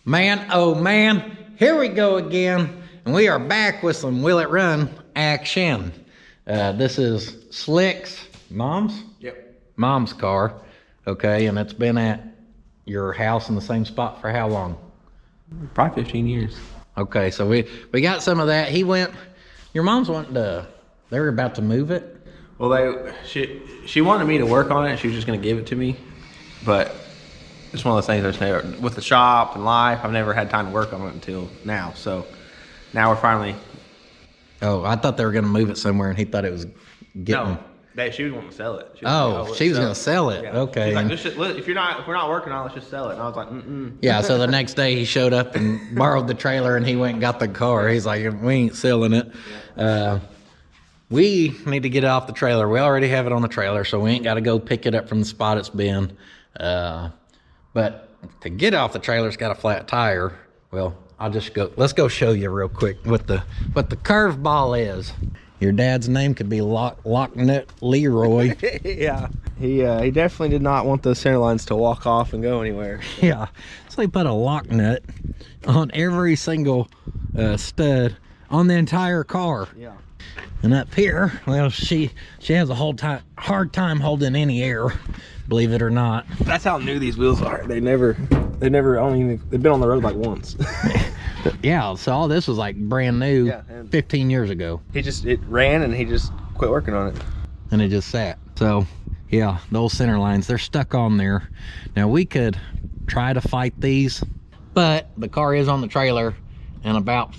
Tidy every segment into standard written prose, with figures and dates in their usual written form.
Man, oh man, here we go again. And we are back with some Will It Run action. This is Slick's mom's? Yep. Mom's car. Okay, and it's been at your house in the same spot for how long? Probably 15 years. Okay, so we got some of that. Your mom's wanting to, they were about to move it? Well, she wanted me to work on it. She was just going to give it to me. But it's one of those things that's never, with the shop and life, I've never had time to work on it until now. So now we're finally. Oh, I thought they were going to move it somewhere, and he thought it was getting. No, she was wanting to sell it. She was going to sell it. Yeah. Okay. She's like, if we're not working on it, let's just sell it. And I was like, Yeah. So the next day he showed up and borrowed the trailer, and he went and got the car. He's like, we ain't selling it. Yeah. We need to get it off the trailer. We already have it on the trailer, so we ain't got to go pick it up from the spot it's been. But to get off the trailer, it's got a flat tire. Well, let's go show you real quick what the curveball is. Your dad's name could be Locknut Leroy. Yeah. He definitely did not want those center lines to walk off and go anywhere. Yeah. So he put a lock nut on every single stud on the entire car. Yeah. And up here, well, she has a hard time holding any air, believe it or not. That's how new these wheels are. They've been on the road like once. Yeah, so all this was like brand new, 15 years ago. It ran and he just quit working on it. And it just sat. So yeah, those center lines, they're stuck on there. Now we could try to fight these, but the car is on the trailer, and about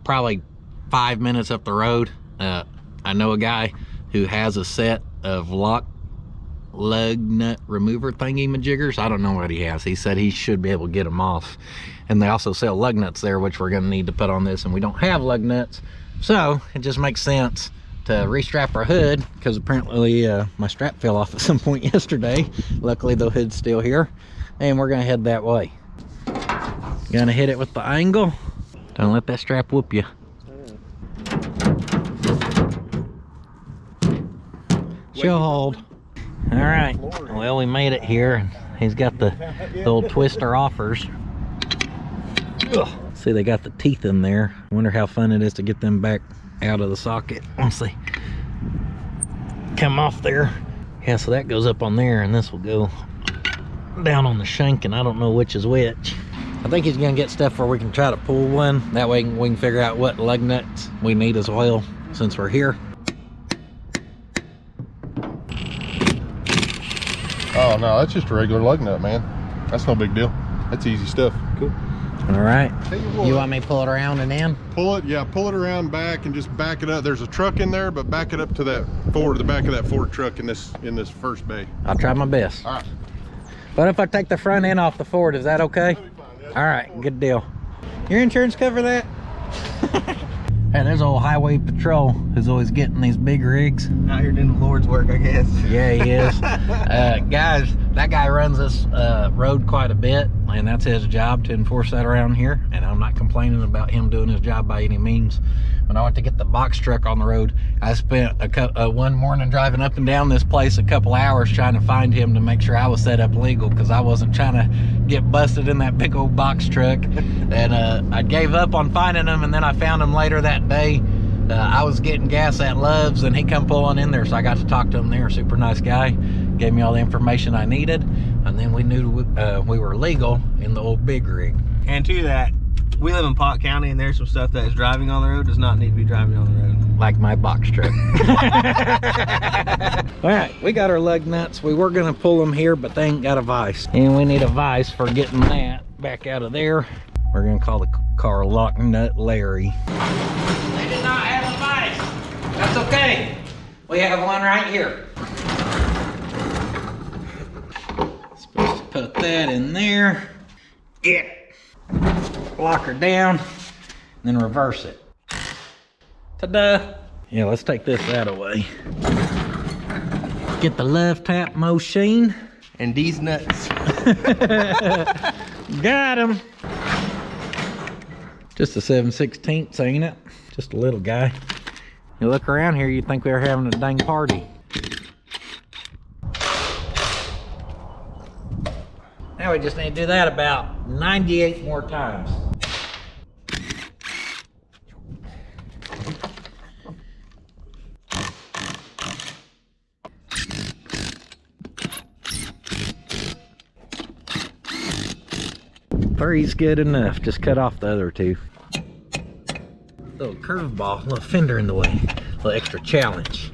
probably 5 minutes up the road, I know a guy who has a set of lug nut remover thingy majiggers. I don't know what he has. He said he should be able to get them off. And they also sell lug nuts there, which we're going to need to put on this, and we don't have lug nuts. So it just makes sense to restrap our hood, because apparently my strap fell off at some point yesterday. Luckily the hood's still here, and we're going to head that way. Gonna hit it with the angle. Don't let that strap whoop you. She'll hold. All right, well, we made it here. He's got the old twister offers. Ugh. See, they got the teeth in there. I wonder how fun it is to get them back out of the socket once they come off there. Yeah, so that goes up on there, and this will go down on the shank, and I don't know which is which. I think he's gonna get stuff where we can try to pull one. That way we can figure out what lug nuts we need as well, since we're here. Oh no, that's just a regular lug nut, man. That's no big deal. That's easy stuff. Cool. All right. You want me to pull it around and in? Pull it, yeah, pull it around back and just back it up. There's a truck in there, but back it up to the back of that Ford truck in this first bay. I'll try my best. All right. What if I take the front end off the Ford? Is that okay? That'll be fine, yeah. All right, good deal. Your insurance cover that? Hey, there's old highway patrol who's always getting these big rigs. Out here doing the Lord's work, I guess. Yeah, he is. Guys, that guy runs this road quite a bit, and that's his job to enforce that around here. And I'm not complaining about him doing his job by any means. When I went to get the box truck on the road, I spent one morning driving up and down this place a couple hours trying to find him to make sure I was set up legal, because I wasn't trying to get busted in that big old box truck. And I gave up on finding him, and then I found him later that day. I was getting gas at Love's, and he come pulling in there, so I got to talk to him there. Super nice guy, gave me all the information I needed, and then we knew we were legal in the old big rig. And to that, we live in Pot County, and there's some stuff that is driving on the road does not need to be driving on the road. Like my box truck. All right, we got our lug nuts. We were gonna pull them here, but they ain't got a vise. And we need a vise for getting that back out of there. We're gonna call the car Lock Nut Larry. They did not have a vise. That's okay. We have one right here. Supposed to put that in there. Yeah. Lock her down, then reverse it. Ta-da! Yeah, let's take this out of the way. Get the love tap machine. And these nuts. Got him. Just a 7/16, ain't it? Just a little guy. You look around here, you'd think we were having a dang party. Now we just need to do that about 98 more times. Three's good enough. Just cut off the other two. Little curveball, little fender in the way. A little extra challenge.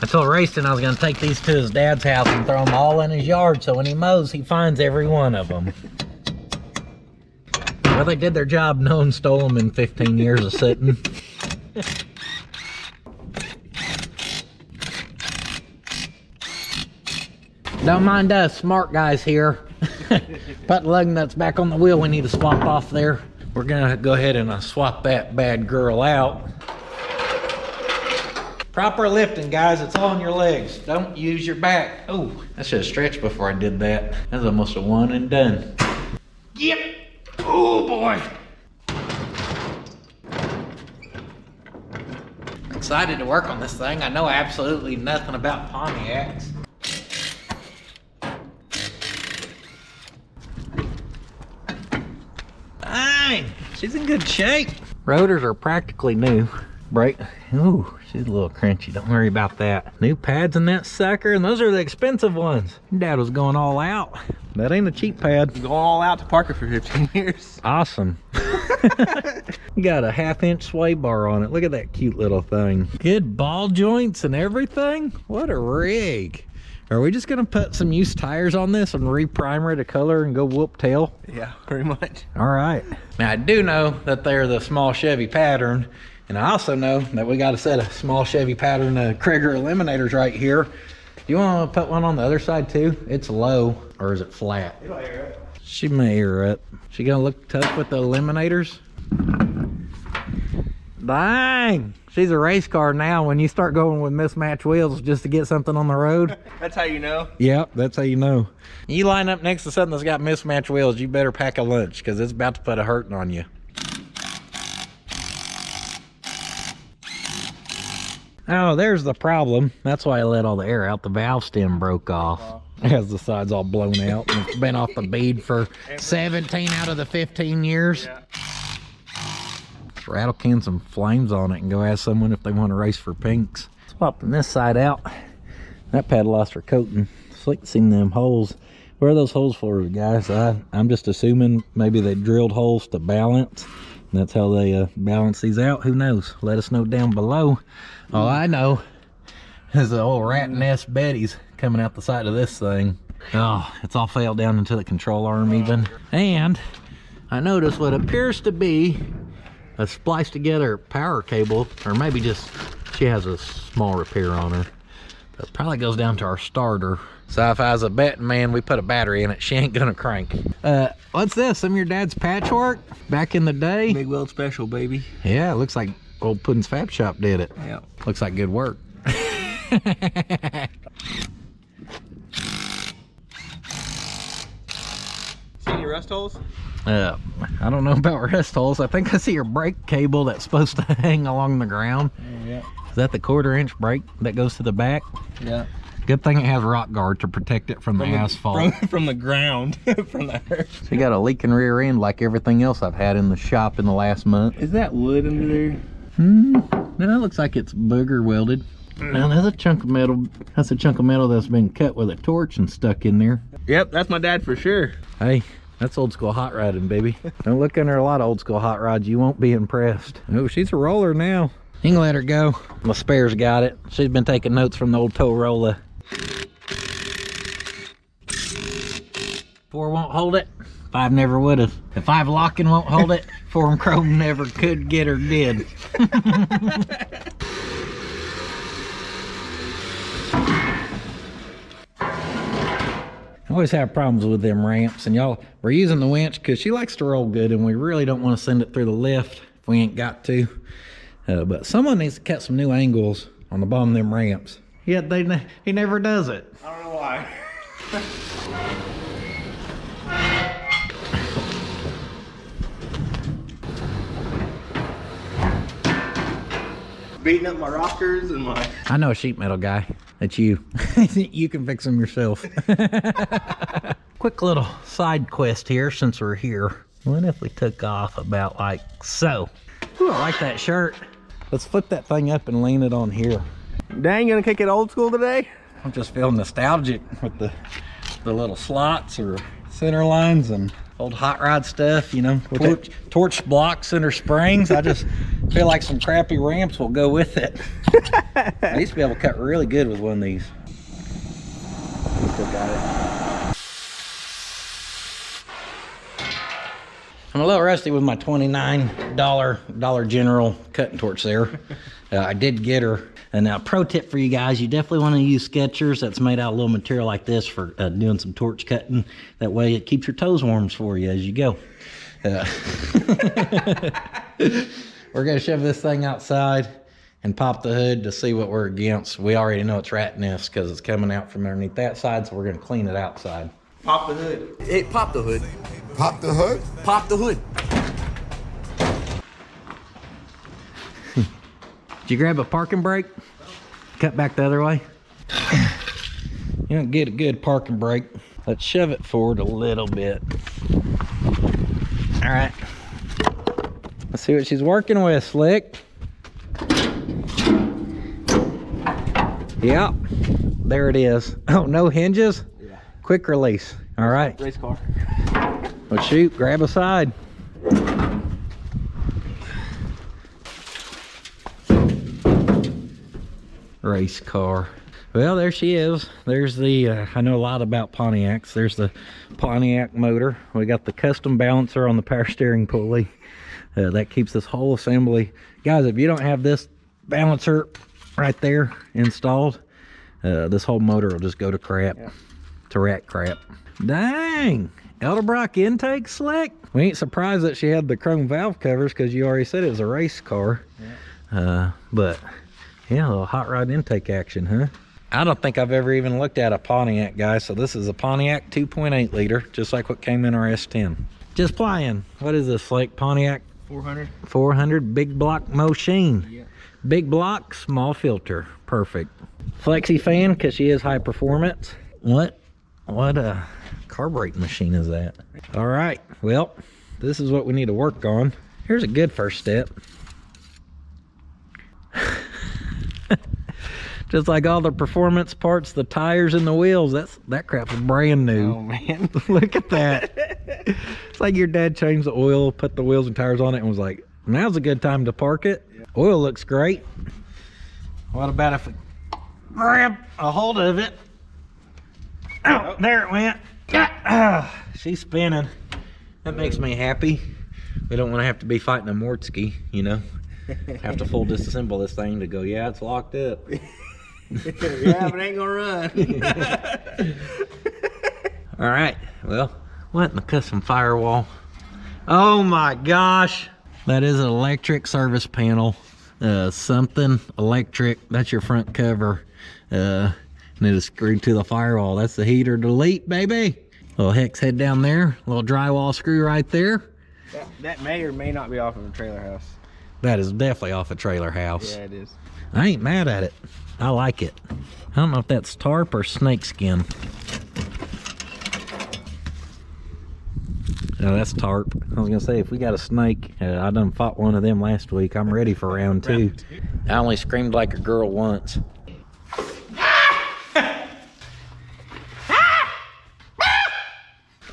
I told Rayston I was going to take these to his dad's house and throw them all in his yard so when he mows, he finds every one of them. Well, they did their job. No one stole them in 15 years of sitting. Don't mind us, smart guys here. Put the lug nuts back on the wheel. We need to swap off there. We're going to go ahead and swap that bad girl out. Proper lifting, guys. It's all on your legs. Don't use your back. Oh, I should have stretched before I did that. That's almost a one and done. Yep. Oh, boy. Excited to work on this thing. I know absolutely nothing about Pontiacs. Dang, she's in good shape. Rotors are practically new. Brake, ooh, she's a little crunchy. Don't worry about that. New pads in that sucker, and those are the expensive ones. Dad was going all out. That ain't a cheap pad. Going all out to Parker for 15 years. Awesome. You got a 1/2-inch sway bar on it. Look at that cute little thing. Good ball joints and everything. What a rig. Are we just gonna put some used tires on this and re-primer it a color and go whoop tail? Yeah, pretty much. All right. Now I do know that they're the small Chevy pattern, and I also know that we got a set of small Chevy pattern Krieger eliminators right here. You want to put one on the other side too? It's low, or is it flat? It'll air it. She may air it. She gonna look tough with the eliminators? Dang, she's a race car now. When you start going with mismatched wheels just to get something on the road. That's how you know. Yep, that's how you know. You line up next to something that's got mismatched wheels, you better pack a lunch because it's about to put a hurting on you. Oh, there's the problem. That's why I let all the air out. The valve stem broke off. It has the sides all blown out. And it's been off the bead for 17 out of the 15 years. Yeah. Let's rattle can some flames on it and go ask someone if they want to race for pinks. Swapping this side out. That pad lost her coating. Slick seen them holes. Where are those holes for, guys? I'm just assuming maybe they drilled holes to balance. And that's how they balance these out. Who knows? Let us know down below. All I know is the old rat nest Betty's coming out the side of this thing. Oh, it's all fell down into the control arm even. And I noticed what appears to be a spliced together power cable, or maybe just she has a small repair on her. But it probably goes down to our starter. So if I was a betting man, we put a battery in it. She ain't gonna crank. What's this? Some of your dad's patchwork back in the day? Big Weld Special, baby. Yeah, it looks like old puddins.fab.shop did it. Yeah. Looks like good work. See any rust holes? I don't know about rust holes. I think I see your brake cable that's supposed to hang along the ground. Yeah. Is that the 1/4-inch brake that goes to the back? Yeah. Good thing it has rock guard to protect it from the asphalt. From the ground. From the earth. So you got a leaking rear end like everything else I've had in the shop in the last month. Is that wood under there? No, it looks like it's booger welded. Now that's a chunk of metal. That's a chunk of metal that's been cut with a torch and stuck in there. Yep, that's my dad for sure. Hey, that's old school hot rodding, baby. Don't look under a lot of old school hot rods. You won't be impressed. Oh, she's a roller now. You can let her go. My spare's got it. She's been taking notes from the old tow roller. 4 won't hold it. 5 never would have. If 5 locking won't hold it, 4 chrome never could, get, or did. I always have problems with them ramps, and y'all, we're using the winch because she likes to roll good, and we really don't want to send it through the lift if we ain't got to. But someone needs to cut some new angles on the bottom of them ramps. Yeah, he never does it. I don't know why. Beating up my rockers and my... I know a sheet metal guy. that you you can fix them yourself. Quick little side quest here since we're here. What if we took off about like so? Ooh, I like that shirt. Let's flip that thing up and lean it on here. Dang, gonna kick it old school today? I'm just feeling nostalgic with the little slots or center lines and old hot rod stuff, you know, torch block center springs. I just feel like some crappy ramps will go with it. I used to be able to cut really good with one of these. Still got it. I'm a little rusty with my $29 Dollar General cutting torch there. I did get her. And now, pro tip for you guys, you definitely want to use Skechers. That's made out of little material like this for doing some torch cutting. That way it keeps your toes warm for you as you go. We're going to shove this thing outside and pop the hood to see what we're against. We already know it's rat nest because it's coming out from underneath that side, so we're going to clean it outside. Pop the hood. Hey, pop the hood. Pop the hood? Pop the hood. Did you grab a parking brake? Cut back the other way. You don't get a good parking brake. Let's shove it forward a little bit. All right. Let's see what she's working with, Slick. Yep. There it is. Oh, no hinges? Yeah. Quick release. All right. Race car. Well, shoot, grab a side. Race car. Well, there she is. There's the I know a lot about Pontiacs. There's the Pontiac motor. We got the custom balancer on the power steering pulley. That keeps this whole assembly. Guys, if you don't have this balancer right there installed, this whole motor will just go to crap. Yeah. To rat crap. Dang! Edelbrock intake, Slick. We ain't surprised that she had the chrome valve covers because you already said it was a race car. Yeah. But yeah, a little hot rod intake action, huh? I don't think I've ever even looked at a Pontiac, guys. So this is a Pontiac 2.8 liter, just like what came in our S10. Just playing. What is this, Flake? Pontiac? 400. 400 big block machine. Yeah. Big block, small filter. Perfect. Flexi fan, because she is high performance. What a carburetor machine is that? All right, well, this is what we need to work on. Here's a good first step. Just like all the performance parts, the tires and the wheels, that crap's brand new. Oh man. Look at that. It's like your dad changed the oil, put the wheels and tires on it and was like, now's a good time to park it. Yeah. Oil looks great. What about if we grab a hold of it? Oh, there it went. She's spinning. That makes me happy. We don't want to have to be fighting a Mortski, you know. Have to full disassemble this thing to go, yeah, it's locked up. Yeah, but it ain't gonna run. All right, well, what in the custom firewall? Oh my gosh, that is an electric service panel. Something electric, that's your front cover. And it is screwed to the firewall. That's the heater delete, baby. Little hex head down there, little drywall screw right there. That may or may not be off of a trailer house. That is definitely off a trailer house. Yeah, it is. I ain't mad at it. I like it. I don't know if that's tarp or snake skin. No, that's tarp. I was gonna say, if we got a snake, I done fought one of them last week. I'm ready for round two. I only screamed like a girl once.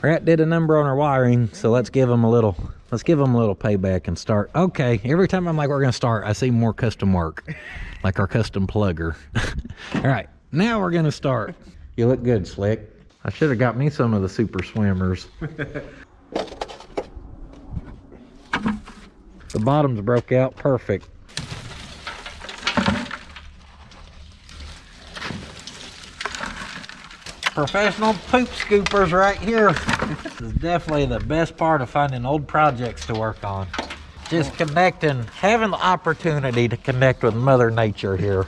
Rat did a number on our wiring, so let's give them a little payback and start. Okay, every time I'm like, we're gonna start, I see more custom work, like our custom plugger. All right, now we're gonna start. You look good, Slick. I should have got me some of the super swimmers. The bottoms broke out perfect. Professional poop scoopers right here. This is definitely the best part of finding old projects to work on. Just connecting, having the opportunity to connect with Mother Nature here.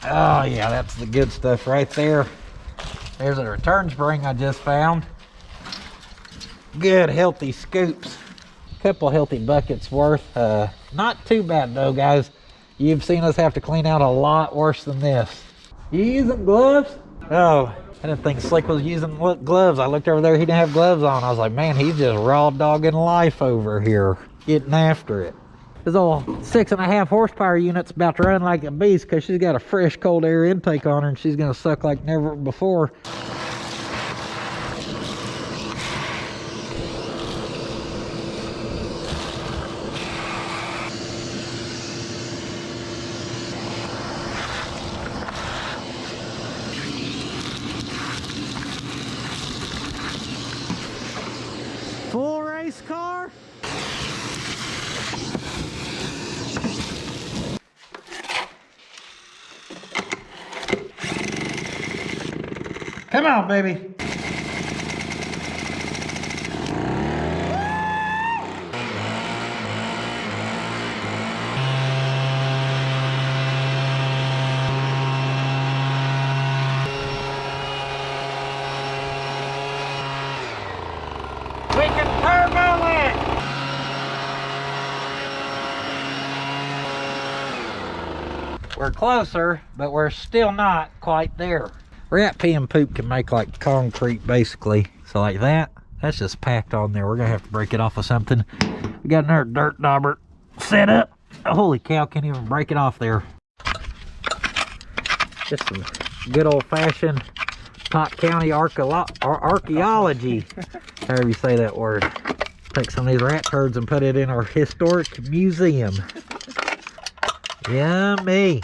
Oh yeah, that's the good stuff right there. There's a return spring I just found. Good healthy scoops. Couple healthy buckets worth. Not too bad though, guys. You've seen us have to clean out a lot worse than this. You using gloves? Oh, I didn't think Slick was using gloves. I looked over there, he didn't have gloves on. I was like, man, he's just raw dogging life over here, getting after it. This old 6.5 horsepower unit's about to run like a beast because she's got a fresh cold air intake on her and she's gonna suck like never before. Full race car? Come on, baby. We can turbo it. We're closer, but we're still not quite there. Rat pee and poop can make like concrete basically. So like that, that's just packed on there. We're gonna have to break it off of something. We got another dirt dauber set up. Holy cow, can't even break it off there. Just some good old fashioned Pot County archaeology, however you say that word. Take some of these rat turds and put it in our historic museum. Yummy.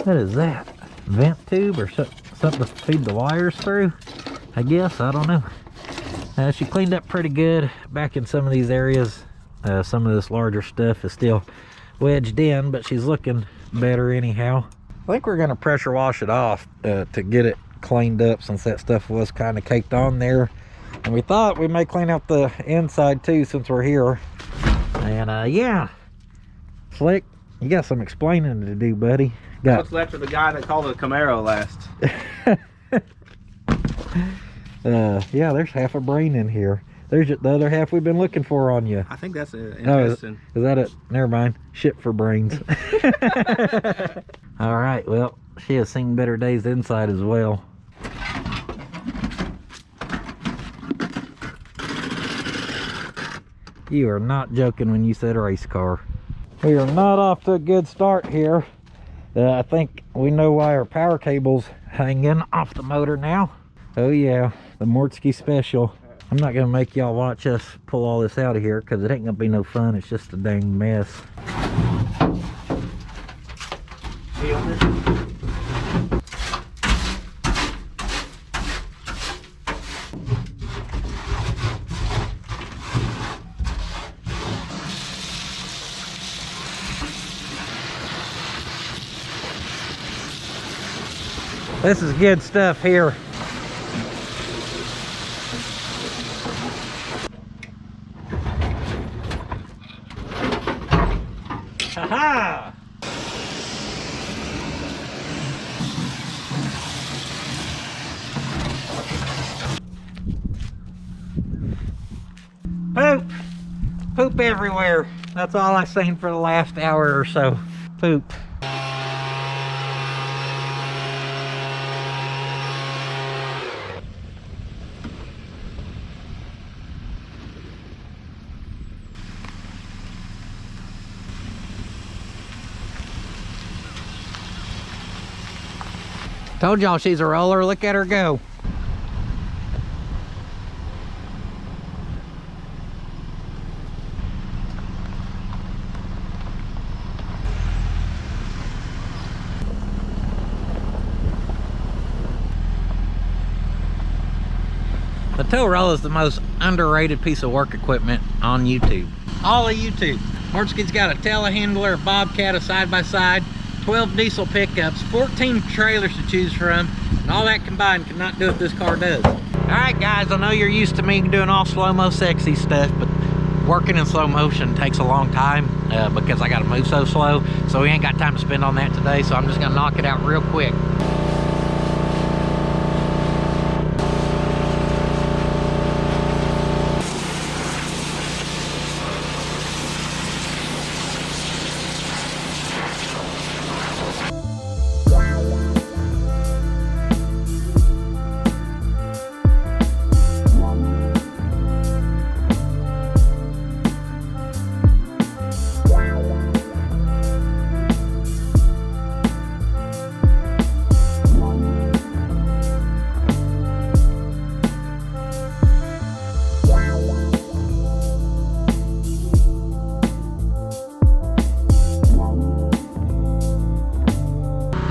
What is that? Vent tube or something to feed the wires through? I guess, I don't know. She cleaned up pretty good back in some of these areas. Some of this larger stuff is still wedged in, but she's looking better anyhow. I think we're gonna pressure wash it off to get it cleaned up since that stuff was kind of caked on there. And we thought we may clean out the inside too since we're here. And yeah, Slick, you got some explaining to do, buddy. What's left of the guy that called it a Camaro last? Yeah, there's half a brain in here. There's the other half we've been looking for on you. I think that's it. Interesting. Oh, is that it? Never mind. Shit for brains. All right, well, she has seen better days inside as well. You are not joking when you said race car. We are not off to a good start here. I think we know why our power cable's hanging off the motor now. Oh yeah, the Mortsky special. I'm not gonna make y'all watch us pull all this out of here because it ain't gonna be no fun. It's just a dang mess. This is good stuff here. Ha-ha! Poop! Poop everywhere. That's all I've seen for the last hour or so. Poop. Told y'all she's a roller. Look at her go. The tow roll is the most underrated piece of work equipment on YouTube. All of YouTube. Mortsky's got a telehandler, a Bobcat, a side-by-side, 12 diesel pickups, 14 trailers to choose from, and all that combined cannot do what this car does. All right, guys, I know you're used to me doing all slow-mo sexy stuff, but working in slow motion takes a long time because I gotta move so slow, so we ain't got time to spend on that today, so I'm just gonna knock it out real quick.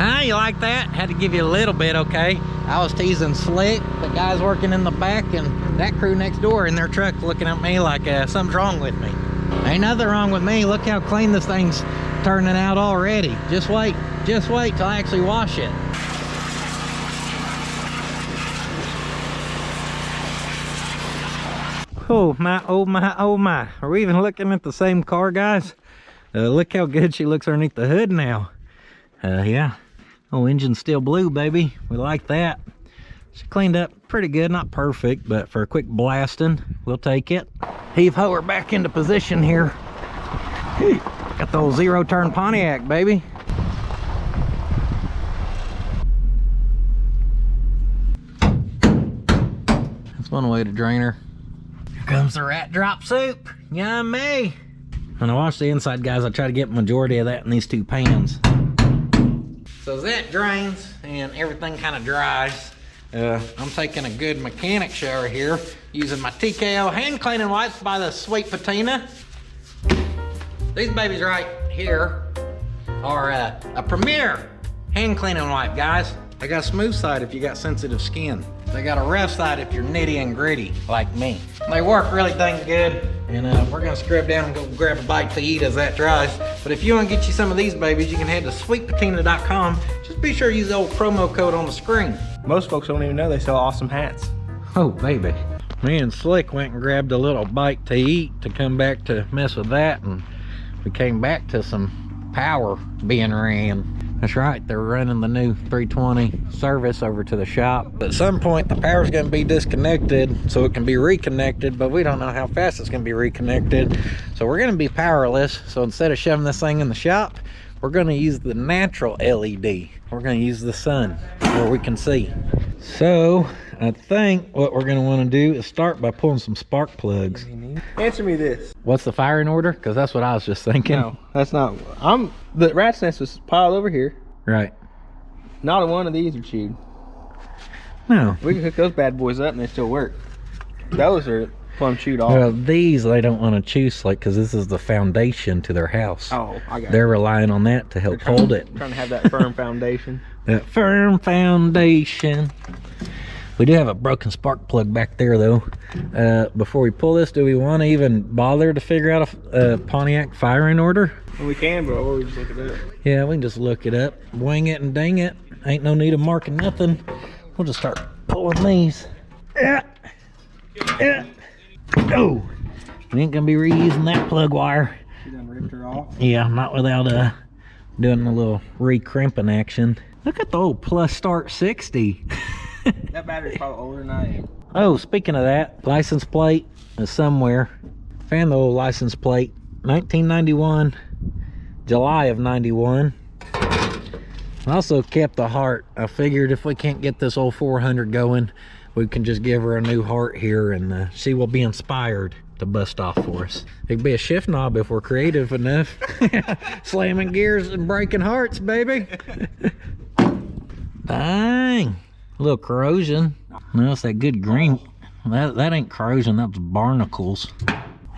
Huh, you like that? Had to give you a little bit, okay? I was teasing Slick, the guys working in the back, and that crew next door in their truck looking at me like something's wrong with me. Ain't nothing wrong with me. Look how clean this thing's turning out already. Just wait till I actually wash it. Oh my, oh my, oh my. Are we even looking at the same car, guys? Look how good she looks underneath the hood now. Yeah. Oh, engine's still blue, baby. We like that. She cleaned up pretty good, not perfect, but for a quick blasting, we'll take it. Heave ho her back into position here. Got the old zero-turn Pontiac, baby. That's one way to drain her. Here comes the rat drop soup. Yummy. When I wash the inside, guys, I try to get the majority of that in these two pans. So as that drains and everything kind of dries, I'm taking a good mechanic shower here using my TKO hand cleaning wipes by the Sweet Patina. These babies right here are a Premier hand cleaning wipe, guys. They got a smooth side if you got sensitive skin. They got a rough side if you're nitty and gritty like me. They work really dang good, and we're gonna scrub down and go grab a bite to eat as that dries. But if you wanna get you some of these babies, you can head to sweetpatina.com. Just be sure to use the old promo code on the screen. Most folks don't even know they sell awesome hats. Oh, baby. Me and Slick went and grabbed a little bite to eat to come back to mess with that, and we came back to some power being ran. That's right, they're running the new 320 service over to the shop. At some point, the power's gonna be disconnected so it can be reconnected, but we don't know how fast it's gonna be reconnected. So we're gonna be powerless. So instead of shoving this thing in the shop, we're gonna use the natural LED. We're gonna use the sun where we can see. So I think what we're gonna wanna do is start by pulling some spark plugs. Answer me this. What's the firing order? Because that's what I was just thinking. No, that's not. The rat's nest was piled over here. Right. Not a one of these are chewed. No. We can hook those bad boys up and they still work. Those are plumb chewed off. Well, these they don't want to chew Slick because this is the foundation to their house. Oh, I got They're rrying on that to help hold it. Trying to have that firm foundation. That firm foundation. We do have a broken spark plug back there though. Before we pull this, do we want to even bother to figure out a Pontiac firing order? Well, we can, bro, or we just look it up. Yeah, we can just look it up, wing it and dang it. Ain't no need of marking nothing. We'll just start pulling these. Yeah. Oh, we ain't gonna be reusing that plug wire. You done ripped her off? Yeah, not without doing a little re-crimping action. Look at the old Plus Start 60. That battery's probably older than I am. Oh, speaking of that, license plate is somewhere. Found the old license plate, 1991, July of 91. Also kept the heart. I figured if we can't get this old 400 going, we can just give her a new heart here and she will be inspired to bust off for us. It could be a shift knob if we're creative enough. Slamming gears and breaking hearts, baby. Dang. A little corrosion. No, it's that good green. That ain't corrosion, that's barnacles.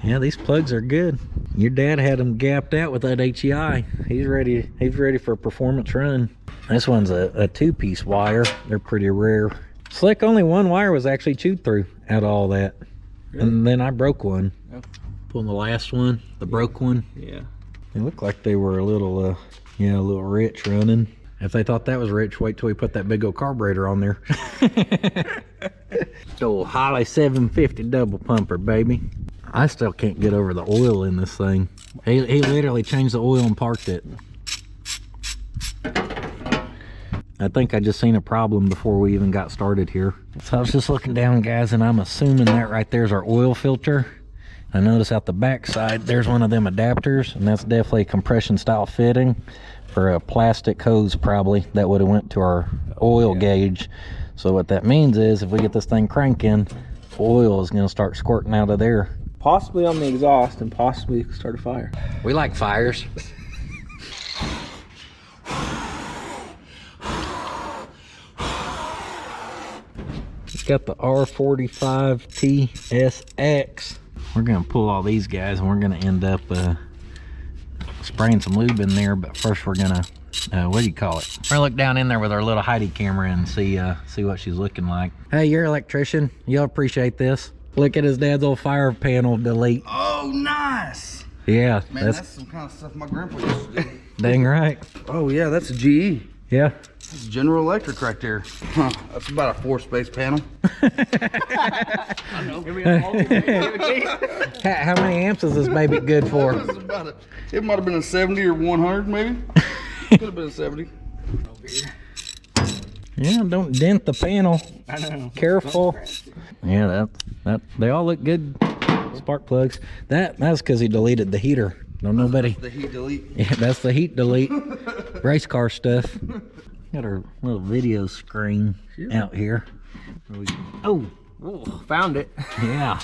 Yeah, these plugs are good. Your dad had them gapped out with that HEI. He's ready for a performance run. This one's a two-piece wire. They're pretty rare. Slick, only one wire was actually chewed through out of all that. Really? And then I broke one. Oh. Pulling the last one, the broke one. Yeah. They looked like they were a little rich running. If they thought that was rich, wait till we put that big old carburetor on there. Old Holly 750 double pumper, baby. I still can't get over the oil in this thing. He literally changed the oil and parked it. I think I just seen a problem before we even got started here. So I was just looking down, guys, and I'm assuming that right there's our oil filter. I notice out the back side, there's one of them adapters, and that's definitely a compression style fitting for a plastic hose probably that would have went to our oil gauge. So what that means is if we get this thing cranking, oil is going to start squirting out of there. Possibly on the exhaust and possibly start a fire. We like fires. It's got the R45 TSX. We're going to pull all these guys and we're going to end up spraying some lube in there, but first we're going to what do you call it? We're gonna look down in there with our little Heidi camera and see what she's looking like. Hey, you're an electrician. You'll appreciate this. Look at his dad's old fire panel delete. Oh, nice. Yeah, Man, that's some kind of stuff my grandpa used to do. Dang right. Oh yeah, that's a GE. Yeah. That's General Electric right there. Huh, that's about a 4-space panel. I know. How many amps is this baby good for? It might have been a 70 or 100 maybe. Could have been a 70. Yeah, don't dent the panel. I know. Careful. Yeah, that they all look good. Spark plugs. That's because he deleted the heater. Don't nobody. The heat delete. Yeah, that's the heat delete. Race car stuff. Got our little video screen out here. Oh, Found it. yeah.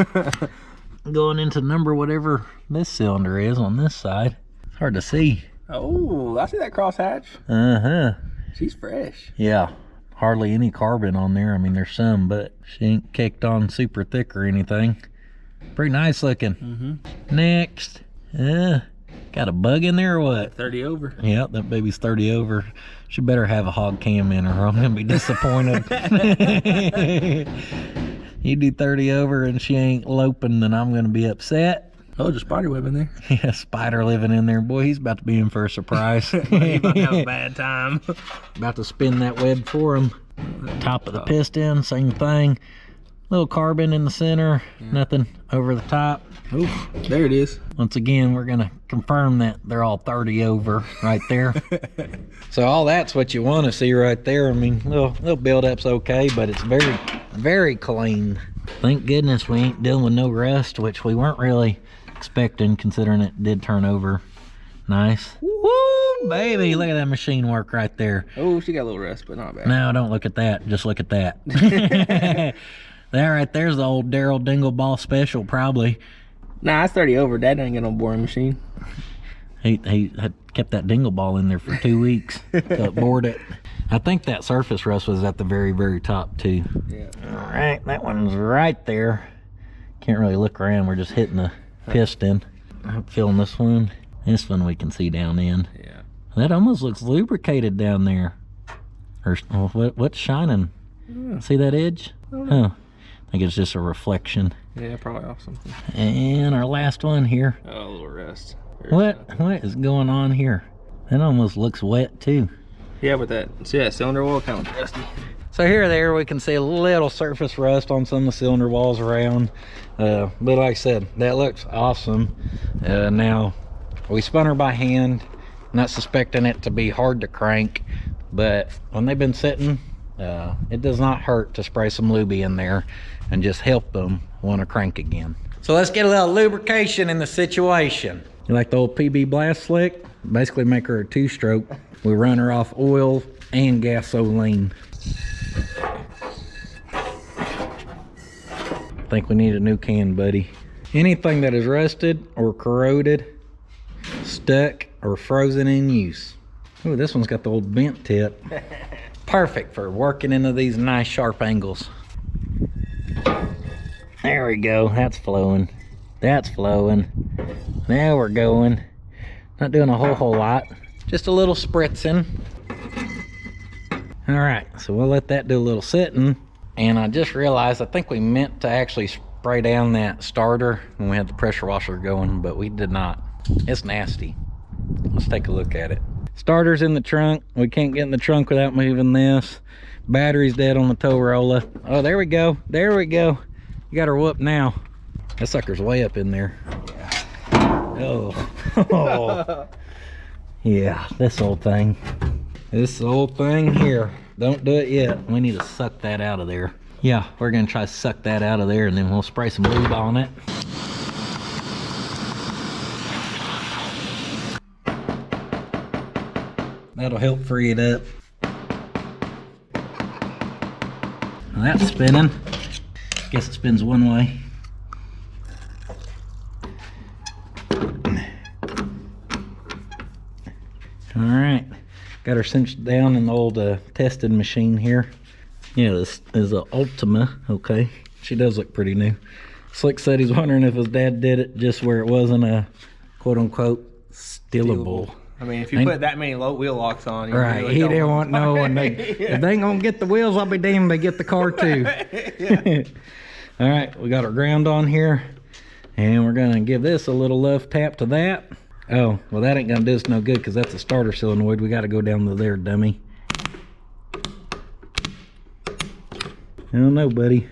Going into number whatever this cylinder is on this side. It's hard to see. Oh, I see that crosshatch. Uh-huh. She's fresh. Yeah. Hardly any carbon on there. I mean, there's some, but she ain't caked on super thick or anything. Pretty nice looking. Mm-hmm. Next. Got a bug in there or what? 30 over. Yeah, that baby's 30 over. She better have a hog cam in her or I'm gonna be disappointed. You do 30 over and she ain't loping, then I'm gonna be upset. Oh, there's a spider web in there. Yeah, spider living in there. Boy, he's about to be in for a surprise. He's about to have a bad time. About to spin that web for him. Top of the piston, same thing. Little carbon in the center, nothing over the top. Oof, there it is. Once again, we're gonna confirm that they're all 30 over right there. So all that's what you want to see right there. I mean, little build-up's okay, but it's very, very clean. Thank goodness we ain't dealing with no rust, which we weren't really expecting considering it did turn over. Nice. Woo, baby, look at that machine work right there. Oh, she got a little rust, but not bad. No, don't look at that. Just look at that. That right there's the old Daryl Dingleball special, probably. Nah, it's 30 over. Dad ain't got no boring machine. He had kept that dingle ball in there for 2 weeks to board it. I think that surface rust was at the very, very top too. Yeah. All right, that one's right there. Can't really look around. We're just hitting the piston. I'm feeling this one. This one we can see down in. Yeah. That almost looks lubricated down there. Or what's shining? Yeah. See that edge? Huh. I think it's just a reflection. Yeah, probably off something. And our last one here. Oh, a little rust. What is going on here? That almost looks wet too. Yeah, but see that cylinder wall kind of rusty. So here or there we can see a little surface rust on some of the cylinder walls around. But like I said, that looks awesome. Now, we spun her by hand, not suspecting it to be hard to crank, but when they've been sitting, it does not hurt to spray some lube in there and just help them want to crank again. So let's get a little lubrication in the situation. You like the old PB Blast Slick? Basically make her a 2-stroke. We run her off oil and gasoline. I think we need a new can, buddy. Anything that is rusted or corroded, stuck, or frozen in use. Ooh, this one's got the old bent tip. Perfect for working into these nice sharp angles. There we go, that's flowing. That's flowing. Now we're going. Not doing a whole lot. Just a little spritzing. All right, so we'll let that do a little sitting. And I just realized, I think we meant to actually spray down that starter when we had the pressure washer going, but we did not. It's nasty. Let's take a look at it. Starter's in the trunk. We can't get in the trunk without moving this. Battery's dead on the tow roller. Oh, there we go. There we go. You got her whooped now. That sucker's way up in there. Oh. Oh. Yeah, this old thing. This old thing here. Don't do it yet. We need to suck that out of there. Yeah, we're gonna try to suck that out of there and then we'll spray some lube on it. That'll help free it up. Now that's spinning. Guess it spins one way. All right, got her cinched down in the old testing machine here. Yeah, this is a Ultima, okay. She does look pretty new. Slick said he's wondering if his dad did it just where it wasn't a quote unquote stealable. I mean, if you put that many low wheel locks on, you Right, really he don't didn't want want no one. If they ain't gonna get the wheels, I'll be damned they get the car too. All right, we got our ground on here, and we're gonna give this a little love tap to that. Oh, well, that ain't gonna do us no good because that's a starter solenoid. We got to go down to there, dummy. I don't know, buddy.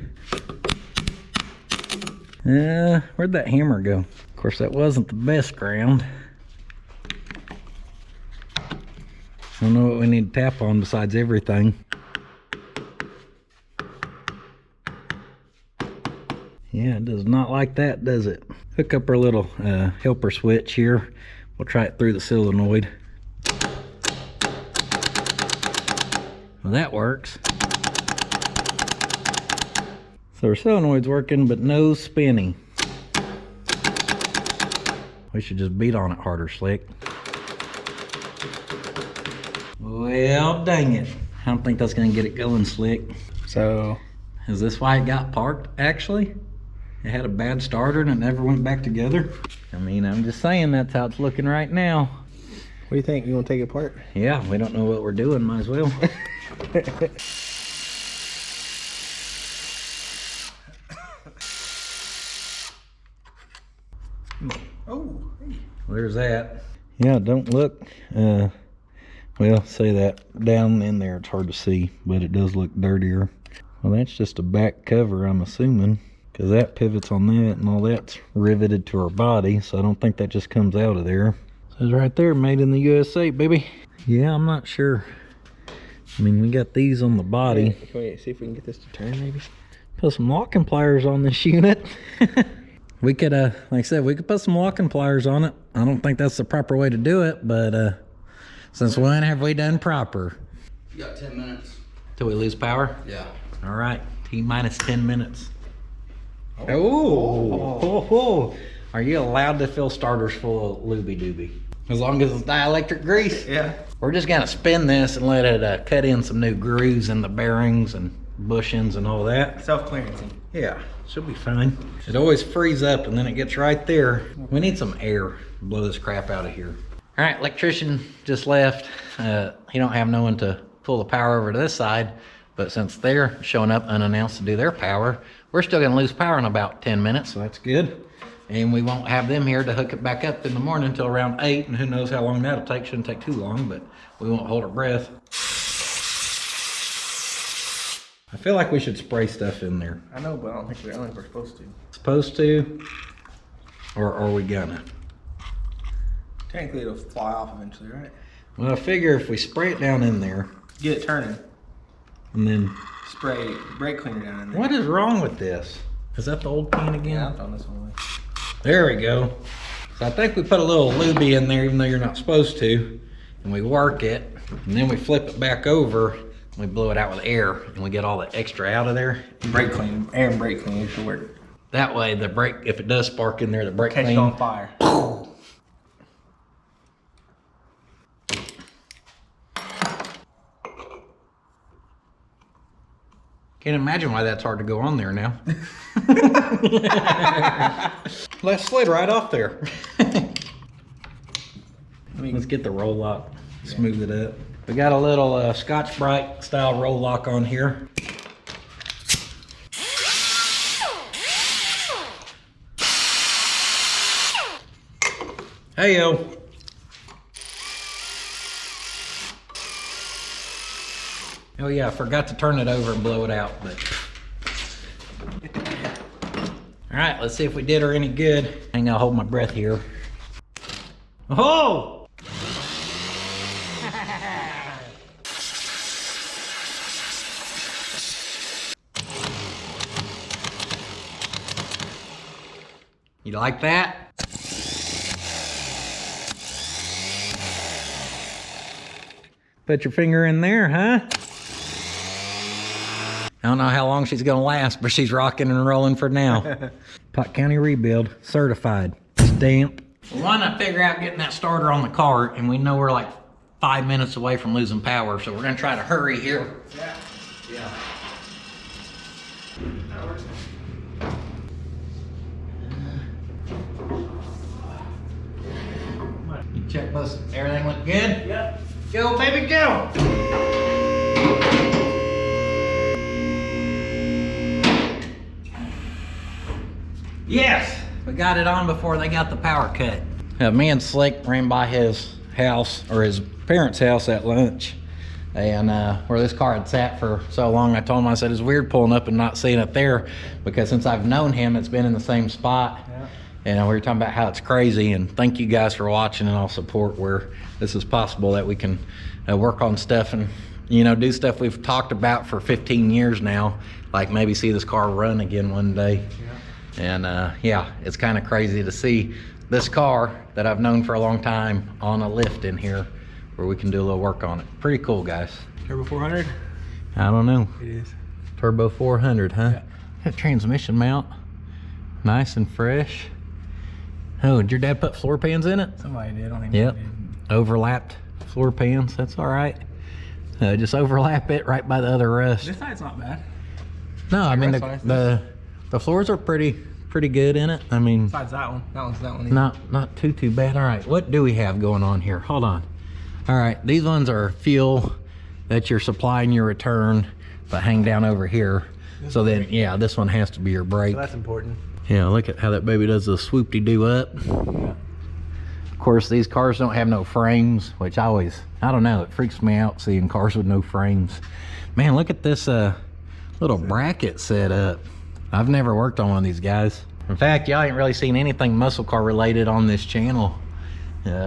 Where'd that hammer go? Of course, that wasn't the best ground. I don't know what we need to tap on besides everything. Yeah, it does not like that, does it? Hook up our little helper switch here. We'll try it through the solenoid. Well, that works. So our solenoid's working, but no spinning. We should just beat on it harder, Slick. Well, dang it. I don't think that's gonna get it going, Slick. So, is this why it got parked, actually? It had a bad starter and it never went back together? I mean, I'm just saying that's how it's looking right now. what do you think? You want to take it apart? Yeah, we don't know what we're doing, might as well. Oh, There's that. Yeah, don't look. Well, say that. Down in there it's hard to see, but it does look dirtier. Well, that's just a back cover, I'm assuming, because that pivots on that and all that's riveted to our body, so I don't think that just comes out of there. It says right there, made in the USA, baby. Yeah, I'm not sure. I mean, we got these on the body. Can we see if we can get this to turn, maybe? Put some locking pliers on this unit. We could, like I said, we could put some locking pliers on it. I don't think that's the proper way to do it, but since when have we done proper? You got 10 minutes. Till we lose power? Yeah. All right, T-minus 10 minutes. Oh. Are you allowed to fill starters full of looby-dooby? As long as it's dielectric grease? Yeah. We're just gonna spin this and let it cut in some new grooves in the bearings and bushings and all that. Self-clearancing. Yeah, she'll be fine. It always frees up and then it gets right there. We need some air to blow this crap out of here. All right, electrician just left. He don't have no one to pull the power over to this side, but since they're showing up unannounced to do their power, we're still gonna lose power in about 10 minutes, so that's good. And we won't have them here to hook it back up in the morning until around 8, and who knows how long that'll take. Shouldn't take too long, but we won't hold our breath. I feel like we should spray stuff in there. I know, but I don't think we're supposed to. Supposed to? Or are we gonna? Technically, it'll fly off eventually, right? Well, I figure if we spray it down in there, Get it turning. and then... Spray brake cleaner down in there. What is wrong with this? Is that the old can again? Yeah, I'm throwing this one away. There we go. So I think we put a little looby in there, even though you're not supposed to, and we work it, and then we flip it back over, and we blow it out with air, and we get all the extra out of there. Brake clean, air and brake cleaner should work. That way, the brake, if it does spark in there, the brake Catch it clean. on fire. Can't imagine why that's hard to go on there now. Let's slid right off there. Let's get the roll lock, smooth it up. We got a little Scotch-Brite style roll lock on here. Hey-yo. Oh yeah, I forgot to turn it over and blow it out, but. All right, let's see if we did her any good. Hang on, I'll hold my breath here. Oh! You like that? Put your finger in there, huh? I don't know how long she's gonna last, but she's rocking and rolling for now. Pot County Rebuild, certified, stamp. We wanna figure out getting that starter on the cart, and we know we're like 5 minutes away from losing power, so we're gonna try to hurry here. Yeah. You check most everything look good? Yep. Go, baby, go! Yes! We got it on before they got the power cut. Me and Slick ran by his house, or his parents' house at lunch. And where this car had sat for so long, I told him, I said, it's weird pulling up and not seeing it there, because since I've known him, it's been in the same spot. Yeah. And we were talking about how it's crazy, and thank you guys for watching, and I'll support where this is possible, that we can work on stuff and, you know, do stuff we've talked about for 15 years now, like maybe see this car run again one day. Yeah. And yeah, it's kind of crazy to see this car that I've known for a long time on a lift in here, where we can do a little work on it. Pretty cool, guys. Turbo 400? I don't know. It is. Turbo 400, huh? Yeah. That transmission mount, nice and fresh. Oh, did your dad put floor pans in it? Somebody did. I don't even Yep. know. Overlapped floor pans. That's all right. Just overlap it right by the other rust. This side's not bad. No, I mean rust the floors are pretty good in it. I mean, Besides that one. That one's that one. not too bad. All right, what do we have going on here? Hold on. All right, these ones are fuel that you're supplying your return, but hang down over here. So then, yeah, this one has to be your brake. So that's important. Yeah, look at how that baby does the swoop-de-doo up. Yeah. Of course, these cars don't have no frames, which I don't know, it freaks me out seeing cars with no frames. Man, look at this little bracket set up. I've never worked on one of these guys. In fact, y'all ain't really seen anything muscle car related on this channel.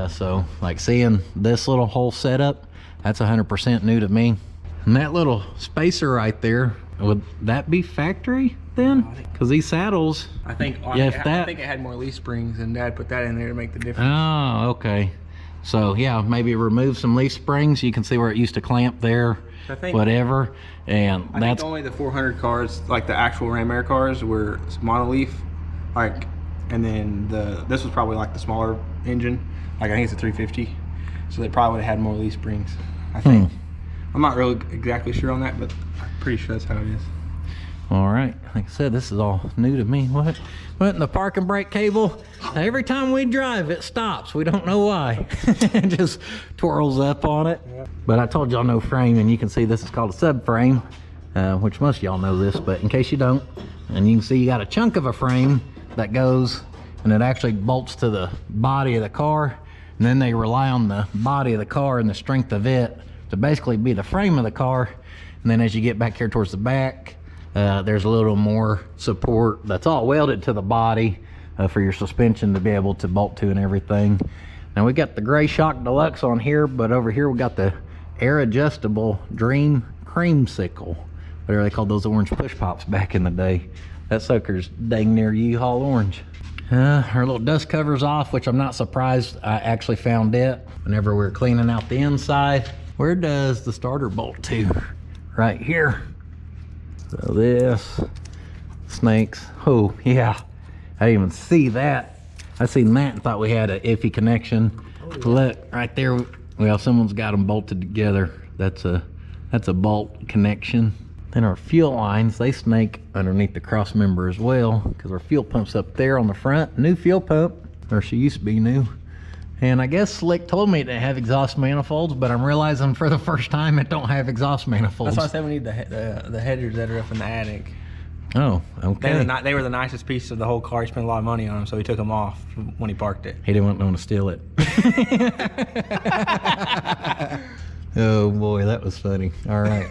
So like seeing this little whole setup, that's 100% new to me. And that little spacer right there, would that be factory then? Because these saddles, I think yeah, I think it had more leaf springs, and Dad put that in there to make the difference. oh, okay. So yeah, maybe remove some leaf springs. You can see where it used to clamp there, I think, whatever. And I that's think only the 400 cars, like the actual Ram Air cars, were monoleaf, like, and then this was probably like the smaller engine. Like I think it's a 350, so they probably would have had more leaf springs, I think. I'm not really exactly sure on that, but I'm pretty sure that's how it is. all right. Like I said, this is all new to me. What in the parking brake cable? Every time we drive, it stops. We don't know why. It just twirls up on it. Yeah. But I told y'all no frame, and you can see this is called a subframe, which most of y'all know this, but in case you don't, and you can see you got a chunk of a frame that goes, and it actually bolts to the body of the car. And then they rely on the body of the car and the strength of it to basically be the frame of the car. And then as you get back here towards the back, there's a little more support that's all welded to the body for your suspension to be able to bolt to and everything. Now we got the Gray Shock Deluxe on here, but over here we got the air adjustable Dream Creamsicle, whatever they called those orange push pops back in the day. That sucker's dang near U-Haul orange. Our little dust cover's off, which I'm not surprised. I actually found it whenever we were cleaning out the inside. Where does the starter bolt to? Right here. So this snakes. Oh yeah, I didn't even see that. I seen that and thought we had an iffy connection. Oh, yeah. Look right there. Well, someone's got them bolted together. That's a bolt connection. Then our fuel lines, they snake underneath the cross member as well, because our fuel pump's up there on the front. New fuel pump, or she used to be new. And I guess Slick told me to have exhaust manifolds, but I'm realizing for the first time it don't have exhaust manifolds. That's why I said we need the headers that are up in the attic. Oh, okay. They were the nicest piece of the whole car. He spent a lot of money on them, so he took them off when he parked it. He didn't want no one to steal it. Oh boy, that was funny. All right.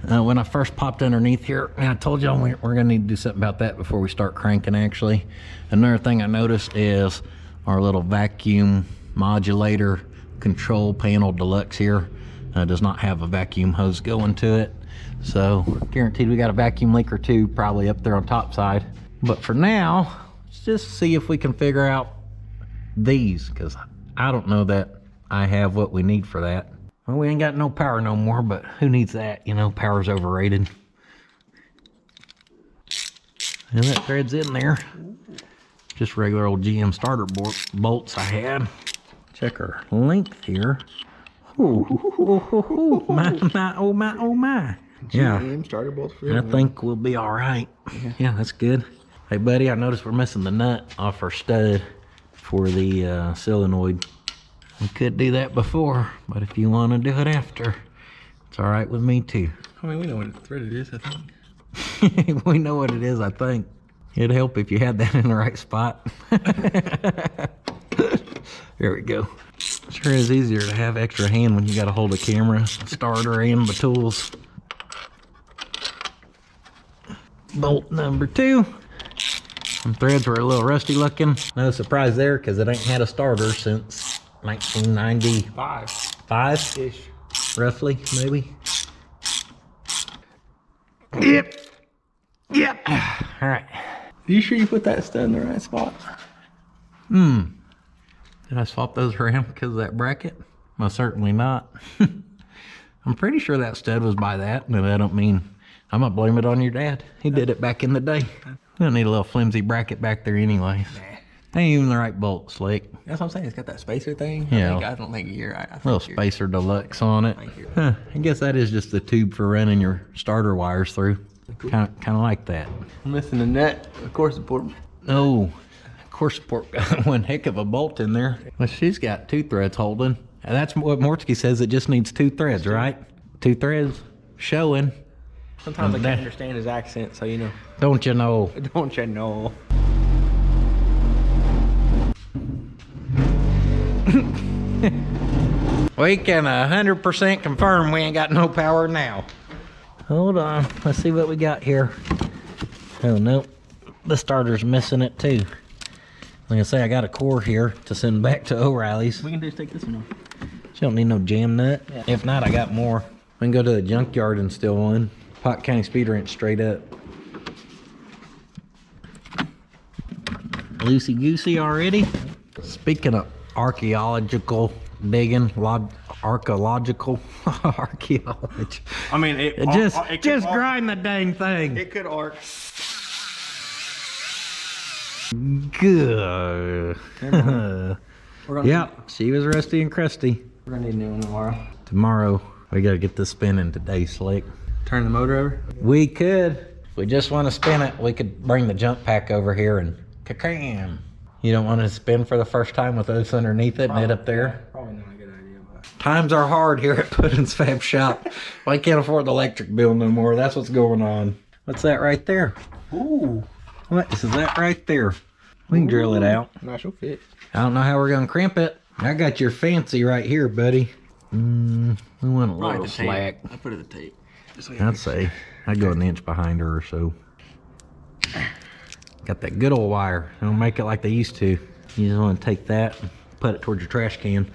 When I first popped underneath here, and I told y'all we're gonna need to do something about that before we start cranking actually. Another thing I noticed is our little vacuum modulator control panel deluxe here does not have a vacuum hose going to it. So guaranteed we got a vacuum leak or two probably up there on top side. But for now, let's just see if we can figure out these, because I don't know that I have what we need for that. Well, we ain't got no power no more, but who needs that? You know, power's overrated. And that thread's in there. Just regular old GM starter bolts I had. Check our length here. Ooh, my, oh my. Yeah, GM starter bolts for I think we'll be all right. Yeah, that's good. Hey buddy, I noticed we're missing the nut off our stud for the solenoid. We could do that before, but if you want to do it after, it's all right with me too. I mean, we know what thread it is, I think. We know what it is, I think. It'd help if you had that in the right spot. There we go. Sure is easier to have extra hand when you got to hold a camera, starter, and the tools. Bolt number 2. Some threads were a little rusty looking. No surprise there, because it ain't had a starter since 1995. Ish. Roughly, maybe. Yep. Yep. All right. Are you sure you put that stud in the right spot? Did I swap those around because of that bracket? Well, certainly not. I'm pretty sure that stud was by that, and I don't mean, I'm gonna blame it on your dad. He did it back in the day. We don't need a little flimsy bracket back there anyways. Ain't even the right bolt, Slick. That's what I'm saying. It's got that spacer thing. Yeah. I don't think you're right. I think Little spacer deluxe on it. Huh, I guess that is just the tube for running your starter wires through. Kind of like that. I'm missing the nut. Of course, the port. Oh, of course, port got one heck of a bolt in there. Well, she's got 2 threads holding. And that's what Mortsky says. It just needs 2 threads, right? 2 threads showing. Sometimes I can't understand his accent, so you know. Don't you know? Don't you know? We can 100% confirm we ain't got no power now. Hold on, let's see what we got here. Oh no, the starter's missing it too. Like I say, I got a core here to send back to O'Reilly's. We can just take this one off. You don't need no jam nut. Yeah. If not, I got more. We can go to the junkyard and steal one. Pot County speed wrench straight up. Loosey goosey already. Speaking of archaeological digging, archaeological archaeology. I mean, it just grind the dang thing. It could arc. Good. Yeah, she was rusty and crusty. We're gonna need a new one tomorrow. Tomorrow, we gotta get this spinning today, Slick. Turn the motor over? We could. If we just want to spin it, we could bring the jump pack over here and ka-cam. You don't want to spin for the first time with those underneath it and it up there? Probably not a good idea, but... Times are hard here at puddins.fab.shop. Well, I can't afford the electric bill no more. That's what's going on. What's that right there? Ooh. What is that right there? We can drill it out. Nice, will fit. I don't know how we're going to crimp it. I got your fancy right here, buddy. We want a little slack. I put it the tape. I'd say I'd go an inch behind her or so. Got that good old wire. Don't make it like they used to. You just want to take that and put it towards your trash can.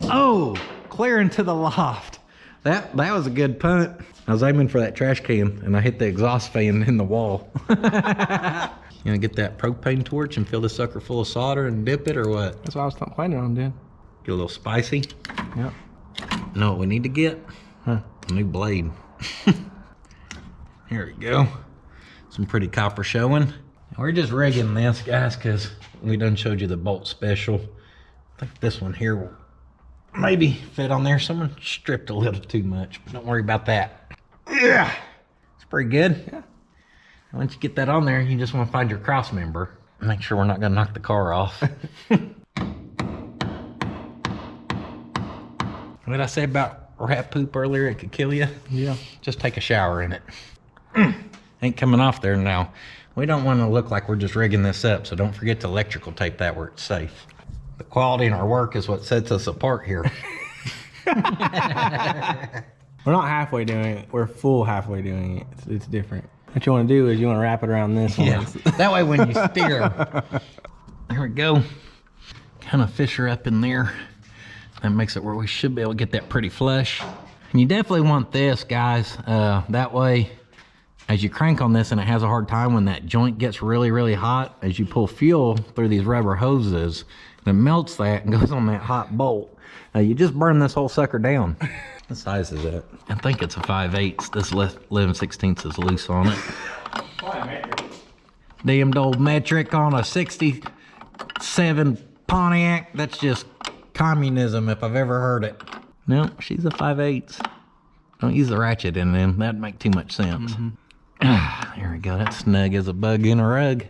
Oh, clear into the loft. That was a good punt. I was aiming for that trash can and I hit the exhaust fan in the wall. You gonna get that propane torch and fill the sucker full of solder and dip it or what? That's what I was planning on doing. Get a little spicy. Yep. Know what we need to get? A new blade. Here we go. Some pretty copper showing. We're just rigging this, guys, because we done showed you the bolt special. I think this one here will maybe fit on there. Someone stripped a little too much, but don't worry about that. Yeah, it's pretty good. Yeah. Once you get that on there, you just want to find your cross member. Make sure we're not going to knock the car off. What did I say about rat poop earlier? It could kill you. Yeah. Just take a shower in it. Ain't coming off there now. We don't want to look like we're just rigging this up, so don't forget to electrical tape that where it's safe. The quality in our work is what sets us apart here. We're not halfway doing it. We're full halfway doing it. It's different. What you want to do is you want to wrap it around this one. Yeah. That way when you steer. There we go. Kind of fisher up in there. That makes it where we should be able to get that pretty flush. And you definitely want this, guys. That way, as you crank on this and it has a hard time when that joint gets really, really hot, as you pull fuel through these rubber hoses, and it melts that and goes on that hot bolt. You just burn this whole sucker down. What size is that? I think it's a 5/8. This 11/16 is loose on it. Damned old metric on a 67 Pontiac. That's just communism if I've ever heard it. No, she's a 5/8. Don't use the ratchet in them. That'd make too much sense. There we go. That's snug as a bug in a rug.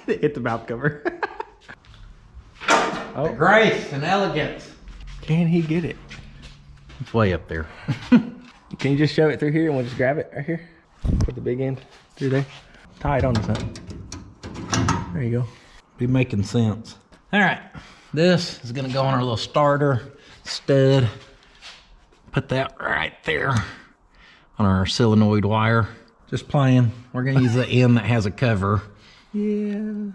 It hit the valve cover. Oh, grace and elegance. Can he get it? It's way up there. Can you just shove it through here and we'll just grab it right here? Put the big end through there. Tie it on something. There you go. Be making sense. All right, this is gonna go on our little starter stud. Put that right there on our solenoid wire. Just playing. We're gonna use the end that has a cover. Yeah.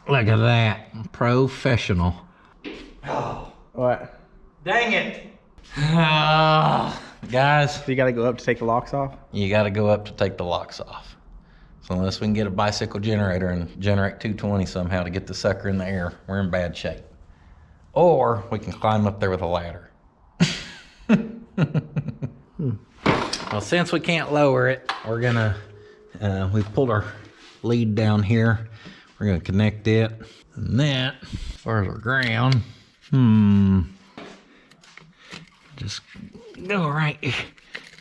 Look at that, professional. Oh. What? Dang it. Guys, So you gotta go up to take the locks off? you gotta go up to take the locks off. So unless we can get a bicycle generator and generate 220 somehow to get the sucker in the air, we're in bad shape. Or we can climb up there with a ladder. Well, since we can't lower it, we're gonna, we've pulled our lead down here. We're gonna connect it. And that, as far as our ground, just go right,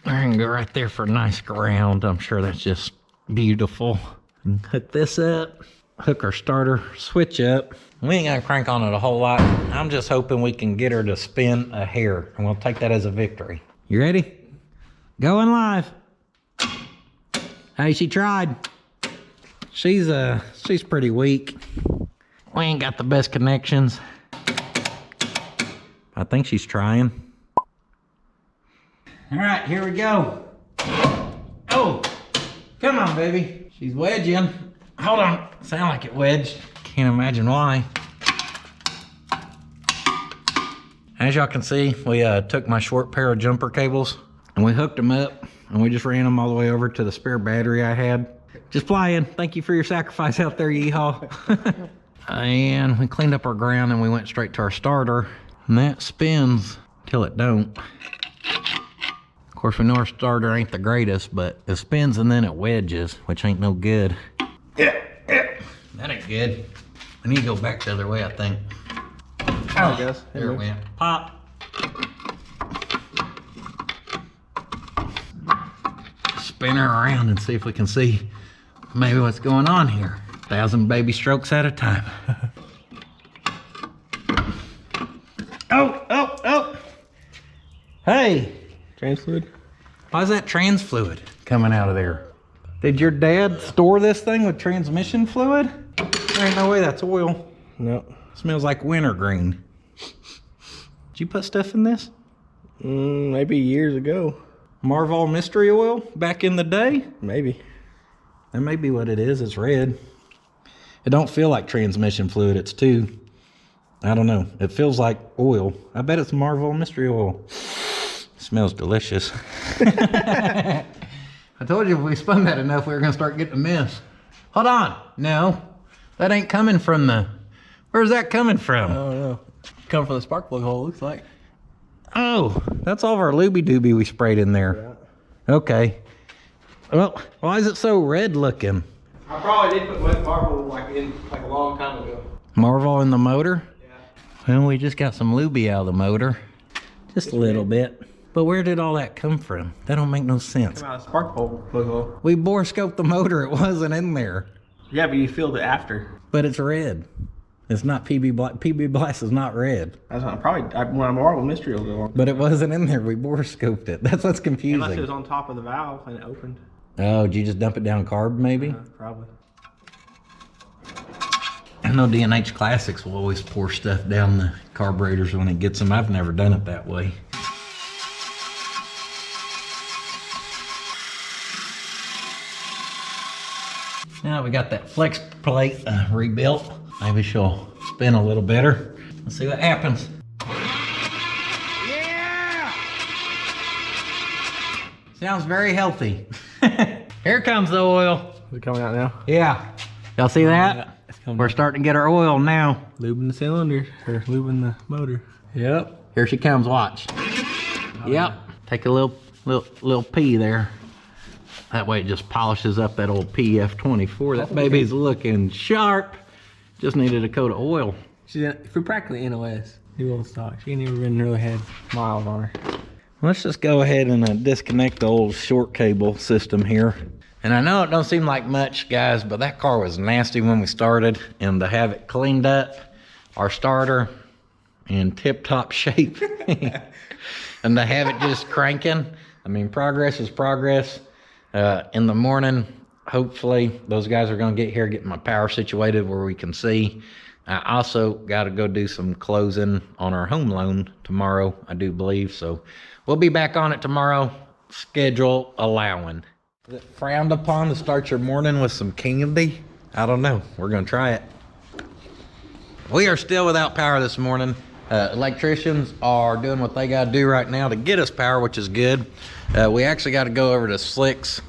we're gonna go right there for a nice ground. I'm sure that's just beautiful. And hook this up, hook our starter switch up. We ain't gonna crank on it a whole lot. I'm just hoping we can get her to spin a hair, and we'll take that as a victory. You ready? Going live. Hey, she tried. She's pretty weak. We ain't got the best connections. I think she's trying. All right, here we go. Oh, come on, baby. She's wedging. Hold on, sound like it wedged. Can't imagine why. As y'all can see, we took my short pair of jumper cables and we hooked them up and we just ran them all the way over to the spare battery I had. Just flying. Thank you for your sacrifice out there, yeehaw. And we cleaned up our ground and we went straight to our starter, and that spins till it don't. Of course, we know our starter ain't the greatest, but it spins and then it wedges, which ain't no good. That ain't good. I need to go back the other way, I think. Oh, it goes. There it went. Pop. Spin her around and see if we can see maybe what's going on here. 1,000 baby strokes at a time. Oh. Hey. Trans fluid? Why's that trans fluid coming out of there? Did your dad store this thing with transmission fluid? There ain't no way that's oil. No. Smells like wintergreen. Did you put stuff in this? Maybe years ago. Marvel mystery oil back in the day? Maybe. That may be what it is. It's red. It don't feel like transmission fluid. It's too, I don't know. It feels like oil. I bet it's Marvel mystery oil. Smells delicious. I told you if we spun that enough, we were gonna start getting a mess. Hold on. No, that ain't coming from the, where's that coming from? I don't know. Coming from the spark plug hole, looks like. Oh, that's all of our looby dooby we sprayed in there. Yeah. Okay. Well, why is it so red looking? I probably did put wet Marvel like a long time ago. Marvel in the motor? Yeah. Well, we just got some looby out of the motor. Just a little bit. But where did all that come from? That don't make no sense. Come out of the spark plug hole. We bore scoped the motor. It wasn't in there. Yeah, but you filled it after. But it's red. It's not PB Black. PB Blast is not red. That's not probably when I Marvel mystery will go on. But it wasn't in there. We bore scoped it. That's what's confusing. Unless it was on top of the valve and it opened. Oh, did you just dump it down carb maybe? Probably. I know D&H Classics will always pour stuff down the carburetors when it gets them. I've never done it that way. Now we got that flex plate rebuilt. Maybe she'll spin a little better. Let's see what happens. Yeah! Sounds very healthy. Here comes the oil. Is it coming out now? Yeah. Y'all see that? Yeah, it's coming. We're starting to get our oil now. Lubing the cylinder, or lubing the motor. Yep. Here she comes, watch. Yep. Take a little pee there. That way it just polishes up that old PF24. That baby's looking sharp. Just needed a coat of oil. She's practically NOS. New old stock. She ain't even really had miles on her. Let's just go ahead and disconnect the old short cable system here. And I know it don't seem like much, guys, but that car was nasty when we started, and to have it cleaned up, our starter in tip-top shape, and to have it just cranking, I mean, progress is progress. In the morning, hopefully, those guys are gonna get here, get my power situated where we can see. I also got to go do some closing on our home loan tomorrow, I do believe. So we'll be back on it tomorrow, schedule allowing. Is it frowned upon to start your morning with some candy? I don't know. We're going to try it. We are still without power this morning. Electricians are doing what they got to do right now to get us power, which is good. We actually got to go over to Slick's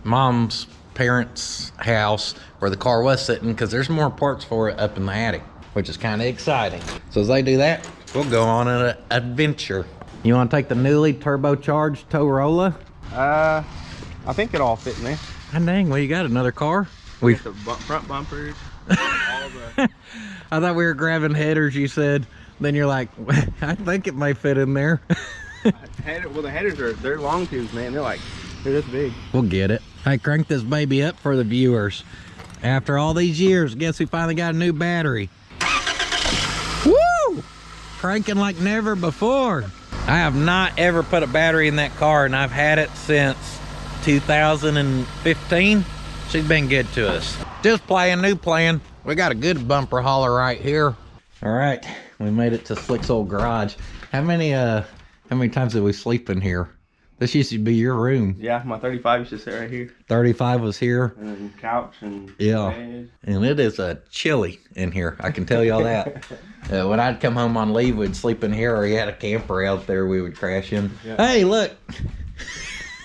mom's parents' house where the car was sitting, because there's more parts for it up in the attic, which is kind of exciting. So as they do that, we'll go on an adventure. You want to take the newly turbocharged Torola? I think it all fit in there. Ah, dang, well, you got another car? We got the front bumpers. All the... I thought we were grabbing headers, you said. Then you're like, I think it might fit in there. Well, the headers they're long tubes, man. They're this big. We'll get it. I cranked this baby up for the viewers. After all these years, guess we finally got a new battery. Woo! Cranking like never before. I have not ever put a battery in that car, and I've had it since 2015. She's been good to us. Just playing, new plan. We got a good bumper hauler right here. All right, we made it to Slick's old garage. How many times did we sleep in here? This used to be your room. Yeah, my 35 used to sit right here. 35 was here. And then couch and yeah, bed. And it is chilly in here. I can tell y'all that. When I'd come home on leave, we'd sleep in here, or you had a camper out there we would crash in. Yeah. Hey, look.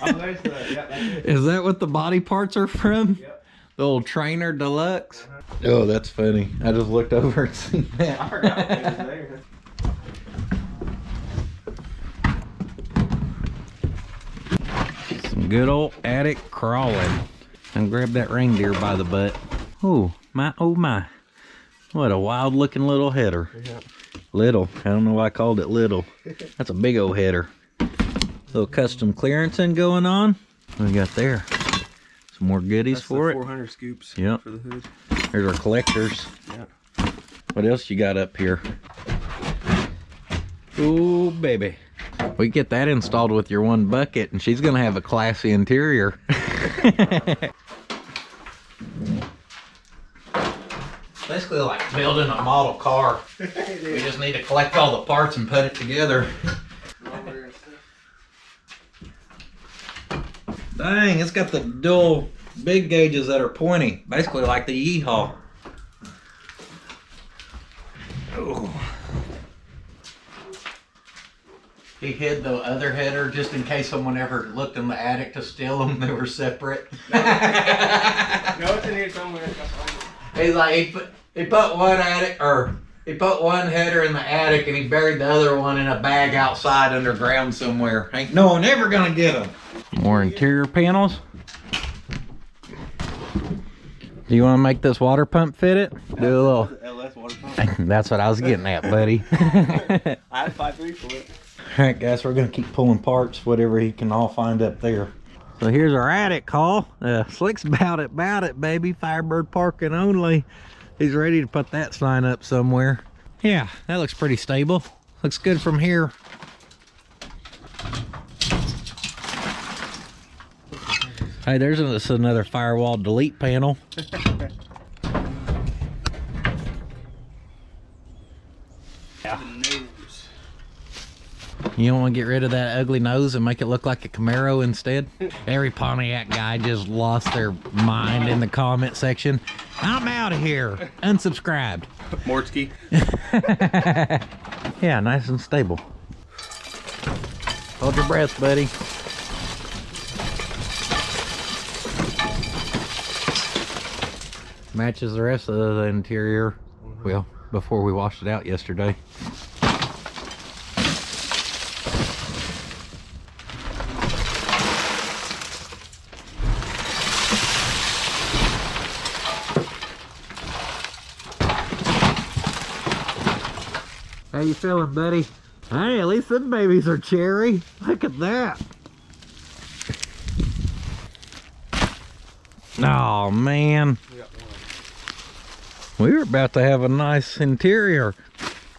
Oh, there's the, yeah, that's it. Is that what the body parts are from? Yep. The old Trainer Deluxe? Oh, that's funny. I just looked over and seen that. I forgot it was there. Some good old attic crawling. And grab that reindeer by the butt. Oh my, oh my. What a wild looking little header. Yeah. Little, I don't know why I called it little. That's a big old header. Little custom clearancing going on. What we got there? Some more goodies That's for the it. 400 scoops. Yep. For the hood. Here's our collectors. Yeah. What else you got up here? Oh baby. We get that installed with your one bucket, and she's gonna have a classy interior. Basically like building a model car. We just need to collect all the parts and put it together. Dang, it's got the dual big gauges that are pointy, basically like the Yeehaw. Oh. He hid the other header just in case someone ever looked in the attic to steal them. They were separate. No, it's in here somewhere. He's like, he put one header in the attic, and he buried the other one in a bag outside underground somewhere. Ain't no one ever gonna get them. More interior panels. Do you want to make this water pump fit it? Do a little. LS water pump. That's what I was getting at, buddy. I had 5.3 for it. All right, guys, we're gonna keep pulling parts, whatever he can all find up there. So here's our attic haul. Slick's about it, baby. Firebird parking only. He's ready to put that sign up somewhere. Yeah, that looks pretty stable. Looks good from here. Hey, there's another firewall delete panel. Yeah. You don't want to get rid of that ugly nose and make it look like a Camaro instead? Every Pontiac guy just lost their mind in the comment section. I'm out of here. Unsubscribed. Mortsky. Yeah, nice and stable. Hold your breath, buddy. Matches the rest of the interior. Well, before we washed it out yesterday. How you feeling, buddy? Hey, at least them babies are cherry. Look at that. Oh man. We were about to have a nice interior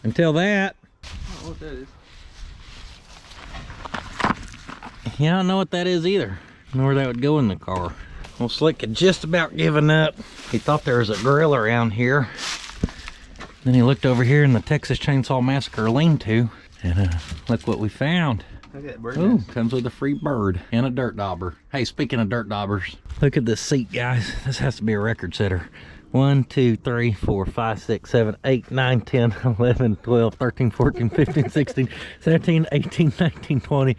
until that. I don't know what that is. Yeah, I don't know what that is either. I don't know where that would go in the car. Well, Slick had just about given up. He thought there was a grill around here. Then he looked over here in the Texas Chainsaw Massacre lean-to, and look what we found. Look at that bird Ooh, nest. comes with a free bird and a dirt dauber. Hey, speaking of dirt daubers, look at this seat, guys. This has to be a record setter. 1, 2, 3, 4, 5, 6, 7, 8, 9, 10, 11, 12, 13, 14, 15, 16, 17, 18, 19, 20,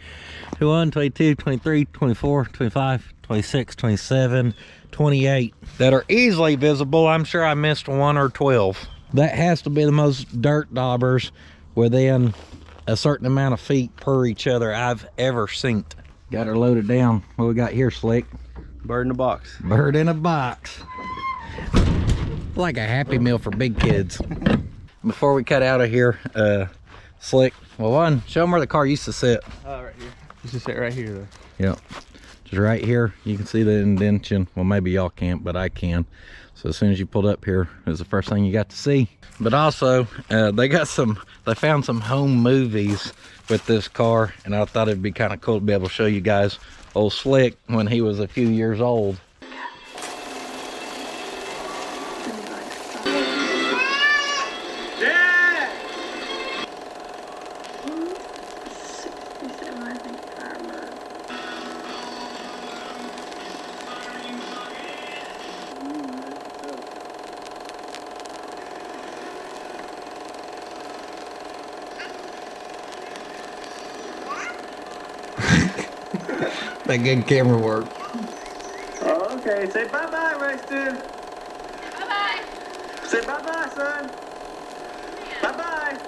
21, 22, 23, 24, 25, 26, 27, 28 that are easily visible. I'm sure I missed 1 or 12. That has to be the most dirt daubers within a certain amount of feet per each other I've ever seen. Got her loaded down. What we got here, Slick? Bird in a box. Bird in a box. Like a Happy Meal for big kids. Before we cut out of here, Slick, well, one, show them where the car used to sit. Right here. It's just sit right here though. Yep, just right here. You can see the indentation. Well, maybe y'all can't, but I can. So as soon as you pulled up here, it was the first thing you got to see. But also, they found some home movies with this car, and I thought it'd be kind of cool to be able to show you guys old Slick when he was a few years old. That good camera work. Oh, okay. Say bye-bye, Rexton. Bye-bye. Say bye-bye, son. Bye-bye.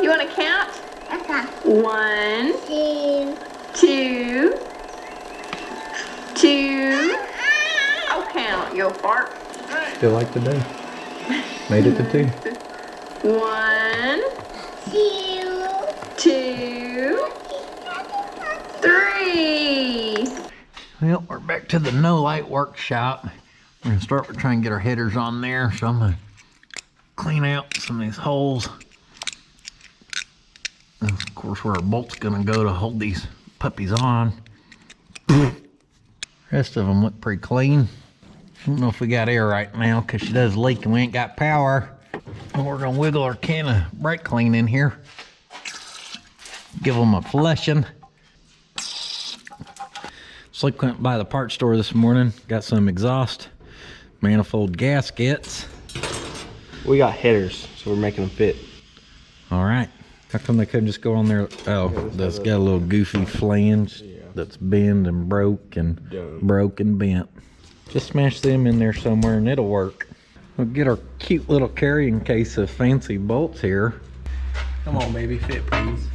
You want to count? Okay. 1, 2, 2. Oh, count. You'll fart. Still like today. Made it to 2. 1, 2, 3. Well, we're back to the no light workshop. We're gonna start with trying to get our headers on there. So I'm gonna clean out some of these holes. And of course, where our bolt's gonna go to hold these puppies on. Rest of them look pretty clean. I don't know if we got air right now because she does leak and we ain't got power. And we're gonna wiggle our can of brake clean in here. Give them a flushing. Slick went by the parts store this morning, got some exhaust manifold gaskets. We got headers, so we're making them fit. All right. How come they couldn't just go on there? Oh, that's got a little goofy flange that's bent and broke and bent. Just smash them in there somewhere and it'll work. We'll get our cute little carrying case of fancy bolts here. Come on, baby, fit, please.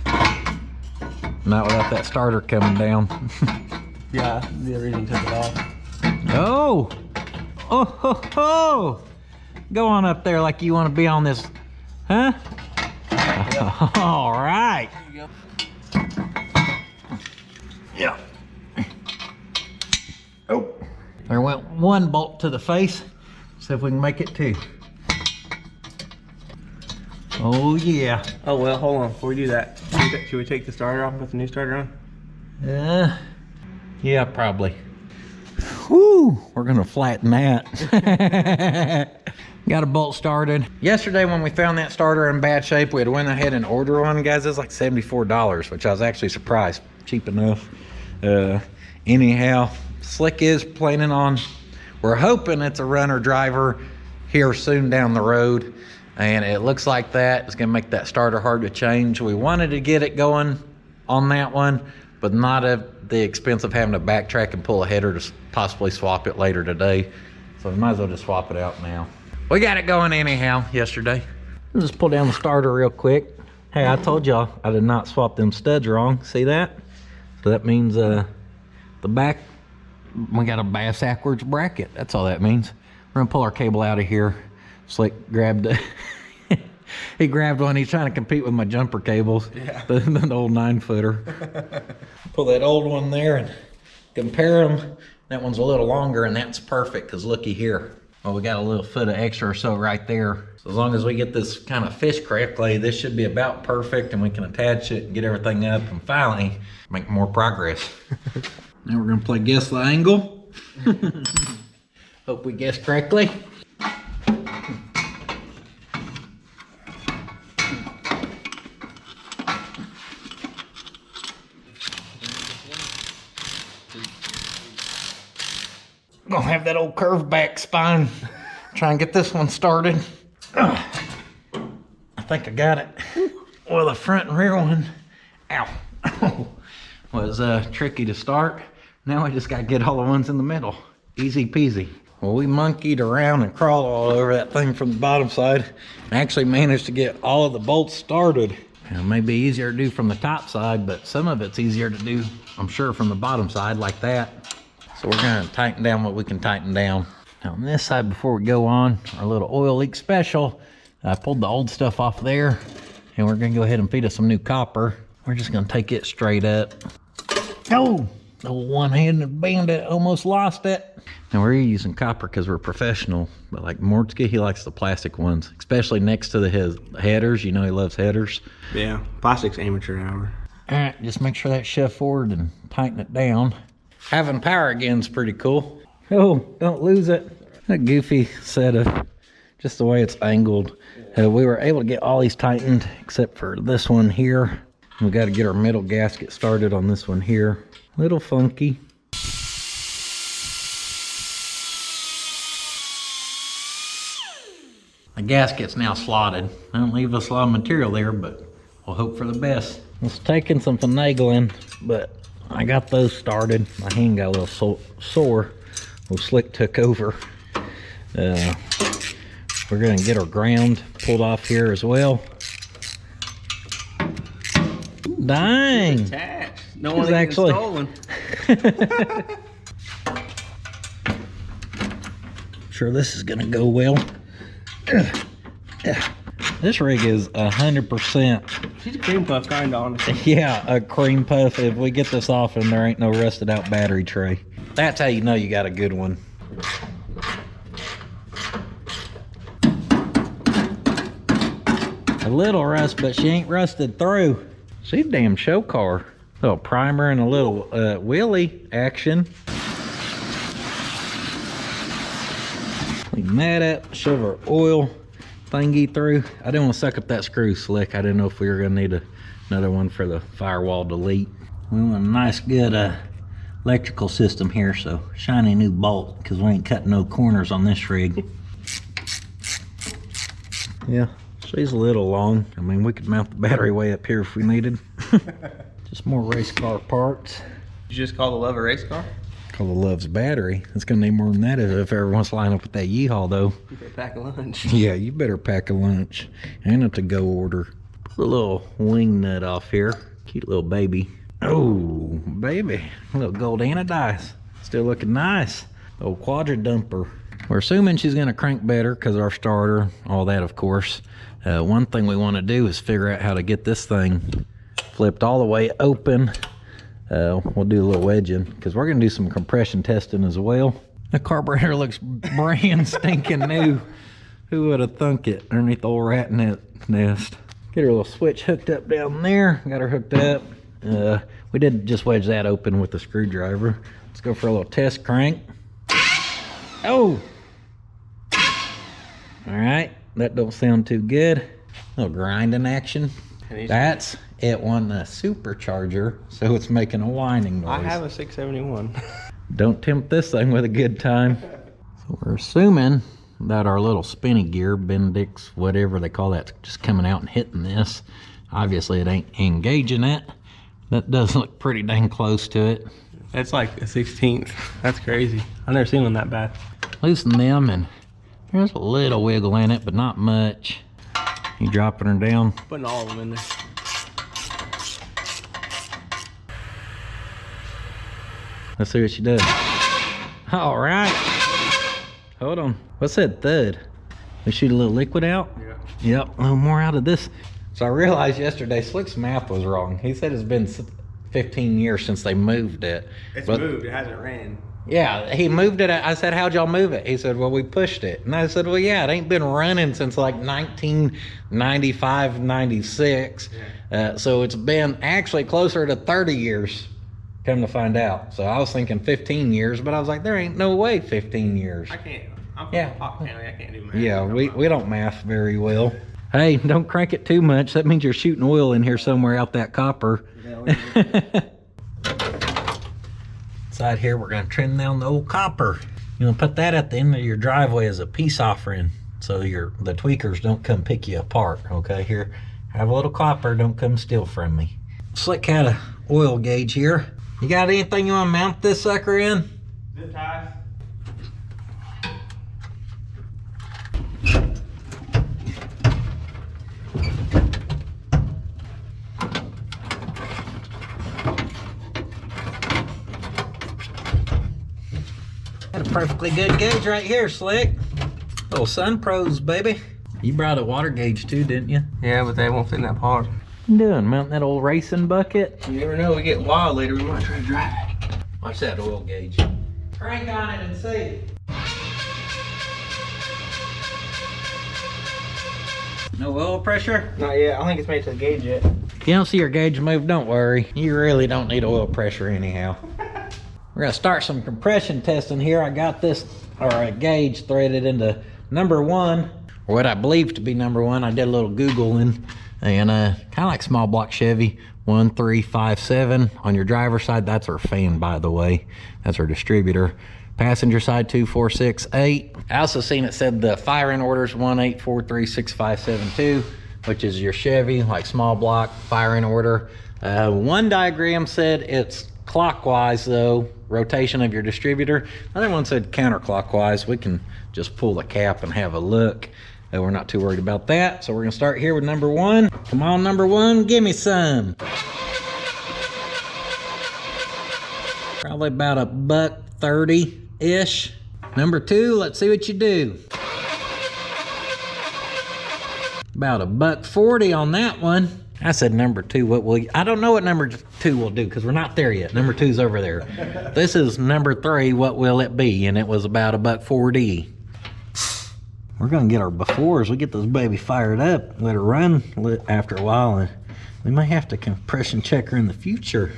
Not without that starter coming down. Yeah, the reason took it off. Oh! Oh ho ho! Go on up there like you want to be on this, huh? Yeah. All right. There you go. Yeah. Oh. There went 1 bolt to the face. See if we can make it 2. Oh yeah. Oh well, hold on. Before we do that, should we take the starter off and put the new starter on? Yeah, probably. Whew, we're gonna flatten that. Got a bolt started. Yesterday when we found that starter in bad shape, we had went ahead and ordered one, guys. It was like $74, which I was actually surprised. Cheap enough. Anyhow, Slick is planning on, we're hoping it's a runner driver here soon down the road. And it looks like that. It's gonna make that starter hard to change. We wanted to get it going on that one, but not at the expense of having to backtrack and pull a header to possibly swap it later today. So we might as well just swap it out now. We got it going anyhow yesterday. I'll just pull down the starter real quick. Hey, I told y'all I did not swap them studs wrong. See that? So that means the back, we got a backwards bracket. That's all that means. We're gonna pull our cable out of here. Slick grabbed he grabbed one. He's trying to compete with my jumper cables. Yeah. The old 9-footer. Pull that old one there and compare them. That one's a little longer, and that's perfect, because looky here. Well, we got a little foot of extra or so right there. So as long as we get this kind of fish correctly, this should be about perfect, and we can attach it and get everything up and finally make more progress. Now we're gonna play guess the angle. Hope we guessed correctly. Gonna have that old curved back spine. Try and get this one started. I think I got it. Well, the front and rear one, ow, was tricky to start. Now we just gotta get all the ones in the middle. Easy peasy. Well, we monkeyed around and crawled all over that thing from the bottom side. And actually managed to get all of the bolts started. It may be easier to do from the top side, but some of it's easier to do, I'm sure, from the bottom side like that. So we're gonna tighten down what we can tighten down. Now on this side, before we go on, our little oil leak special, I pulled the old stuff off there, and we're gonna go ahead and feed us some new copper. We're just gonna take it straight up. Oh, the one-handed bandit almost lost it. Now we're using copper because we're professional, but like Mortske, he likes the plastic ones, especially next to his headers. You know he loves headers. Yeah, plastic's amateur hour. All right, just make sure that's shoved forward and tighten it down. Having power again is pretty cool. Oh, don't lose it. That goofy setup, just the way it's angled. We were able to get all these tightened except for this one here. We got to get our middle gasket started on this one here. Little funky. The gasket's now slotted. I don't leave us a lot of material there, but we'll hope for the best. It's taking some finagling, but I got those started. My hand got a little sore. Little slick took over. We're gonna get our ground pulled off here as well. Dang! Attached. No one actually stolen. Sure, this is gonna go well. This rig is 100%. She's a cream puff kind of, honestly. Yeah, a cream puff. If we get this off and there ain't no rusted out battery tray. That's how you know you got a good one. A little rust, but she ain't rusted through. She's a damn show car. A little primer and a little wheelie action. Clean that up, shove our oil thingy through. I didn't want to suck up that screw slick. I didn't know if we were gonna need another one for the firewall delete. We want a nice good electrical system here, so shiny new bolt, because we ain't cutting no corners on this rig. Yeah, she's a little long. I mean, we could mount the battery way up here if we needed. Just more race car parts. You just call the Love a race car? Call the Love's battery. It's gonna need more than that if ever wants to line up with that yeehaw though. You better pack a lunch. Yeah, you better pack a lunch and a to-go order. Put a little wing nut off here. Cute little baby. Oh, baby. A little gold anodize. Still looking nice. Old quadra dumper. We're assuming she's gonna crank better because our starter, all that of course. One thing we want to do is figure out how to get this thing flipped all the way open. We'll do a little wedging because we're gonna do some compression testing as well. The carburetor looks brand stinking new. Who would have thunk it underneath the old rat nest? Get her little switch hooked up down there. Got her hooked up. We did just wedge that open with the screwdriver. Let's go for a little test crank. Oh! All right, that don't sound too good. A little grinding action. That's it won the supercharger, so it's making a whining noise. I have a 671. Don't tempt this thing with a good time. So we're assuming that our little spinny gear, Bendix, whatever they call that, just coming out and hitting this. Obviously it ain't engaging it. That does look pretty dang close to it. It's like a 16th. That's crazy. I've never seen one that bad. Loosen them, and there's a little wiggle in it, but not much. You dropping her down? Putting all of them in there. Let's see what she does. All right. Hold on. What's that thud? We shoot a little liquid out? Yeah. Yep, a little more out of this. So I realized yesterday Slick's math was wrong. He said it's been 15 years since they moved it. It's moved. It hasn't ran. Yeah, he moved it. I said, how'd y'all move it? He said, well, we pushed it. And I said, well, yeah, it ain't been running since like 1995, 96. So it's been actually closer to 30 years, come to find out. So I was thinking 15 years, but I was like, there ain't no way 15 years. I can't. I'm from Yeah. Pop County. I can't do math. Yeah, we don't math very well. Hey, don't crank it too much. That means you're shooting oil in here somewhere out that copper. Side here, we're gonna trim down the old copper. You're gonna put that at the end of your driveway as a peace offering, so the tweakers don't come pick you apart. Okay, here, have a little copper. Don't come steal from me. Slick had a oil gauge here. You got anything you want to mount this sucker in? Zip ties. Got a perfectly good gauge right here, Slick. Little Sun Pros, baby. You brought a water gauge too, didn't you? Yeah, but they won't fit in that part. What you doing? Mounting that old racing bucket? You never know. We get wild later. We might try to drive it. Watch that oil gauge. Crank on it and see. No oil pressure? Not yet. I think it's made to the gauge yet. If you don't see your gauge move, don't worry. You really don't need oil pressure anyhow. We're gonna start some compression testing here. I got this, or a gauge threaded into number 1, or what I believe to be number 1. I did a little Googling, and kind of like small block Chevy, 1357. On your driver's side, that's our fan, by the way. That's our distributor. Passenger side, 2468. I also seen it said the firing orders 18436572, which is your Chevy, like small block firing order. One diagram said it's clockwise though, rotation of your distributor. Another one said counterclockwise. We can just pull the cap and have a look. We're not too worried about that. So we're gonna start here with number 1. Come on, number 1, give me some. Probably about $1.30-ish. Number 2, let's see what you do. About $1.40 on that one. I said number 2, what will you? I don't know what number 2 will do because we're not there yet. Number 2's over there. This is number 3, what will it be? And it was about $1.40. We're gonna get our befores. We get this baby fired up, let her run after a while, and we might have to compression check her in the future.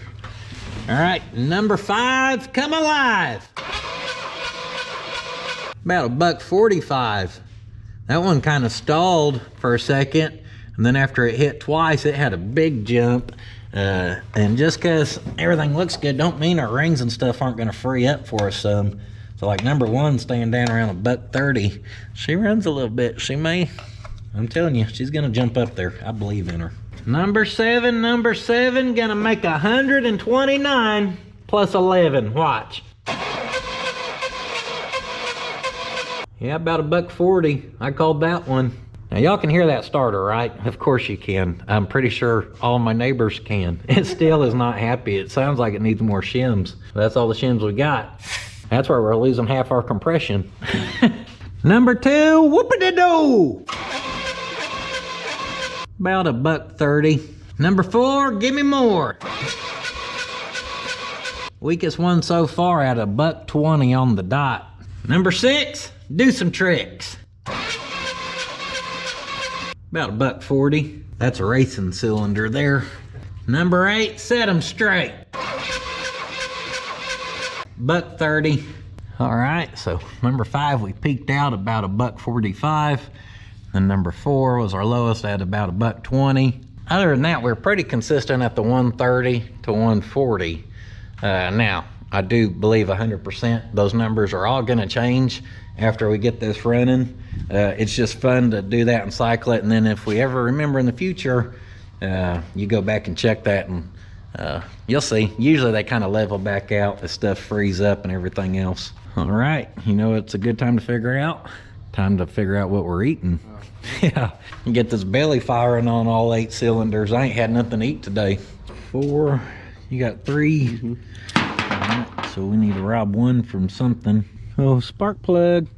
All right, number 5, come alive. About $1.45. That one kind of stalled for a second, and then after it hit twice, it had a big jump. And just because everything looks good, don't mean our rings and stuff aren't gonna free up for us some. So like number 1 staying down around $1.30. She runs a little bit. She may, I'm telling you, she's gonna jump up there. I believe in her. Number 7, gonna make 129 plus 11. Watch. Yeah, about $1.40. I called that one. Now y'all can hear that starter, right? Of course you can. I'm pretty sure all my neighbors can. It still is not happy. It sounds like it needs more shims. That's all the shims we got. That's where we're losing half our compression. Number 2, whoop-a-da-doo. About $1.30. Number 4, give me more. Weakest one so far at $1.20 on the dot. Number 6, do some tricks. About $1.40. That's a racing cylinder there. Number 8, set them straight. $1.30. All right, so number 5, we peaked out about $1.45. And number 4 was our lowest at about $1.20. Other than that, we're pretty consistent at the 130 to 140. Now, I do believe 100% those numbers are all gonna change after we get this running. It's just fun to do that and cycle it, and then if we ever remember in the future, you go back and check that, and you'll see. Usually they kind of level back out as stuff frees up and everything else. All right, you know it's a good time to figure out? Time to figure out what we're eating. Yeah, you get this belly firing on all 8 cylinders. I ain't had nothing to eat today. 4, you got 3. All right, so we need to rob 1 from something. Oh, spark plug.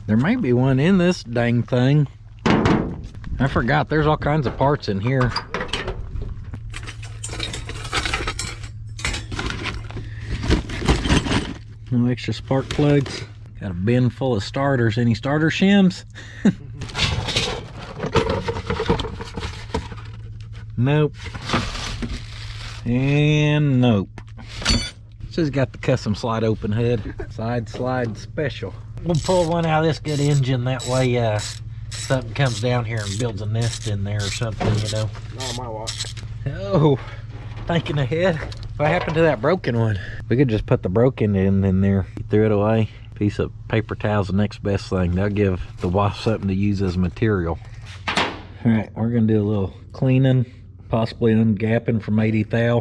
There may be one in this dang thing. I forgot, there's all kinds of parts in here. No extra spark plugs. Got a bin full of starters. Any starter shims? Nope. And nope. Just got the custom slide open hood. Side slide special. We'll pull one out of this good engine. That way something comes down here and builds a nest in there or something, you know. Not on my watch. Oh, thinking ahead. What happened to that broken one? We could just put the broken in there. You threw it away. Piece of paper towel's the next best thing. They'll give the wife something to use as material. All right, we're gonna do a little cleaning, possibly ungapping from 80 thou.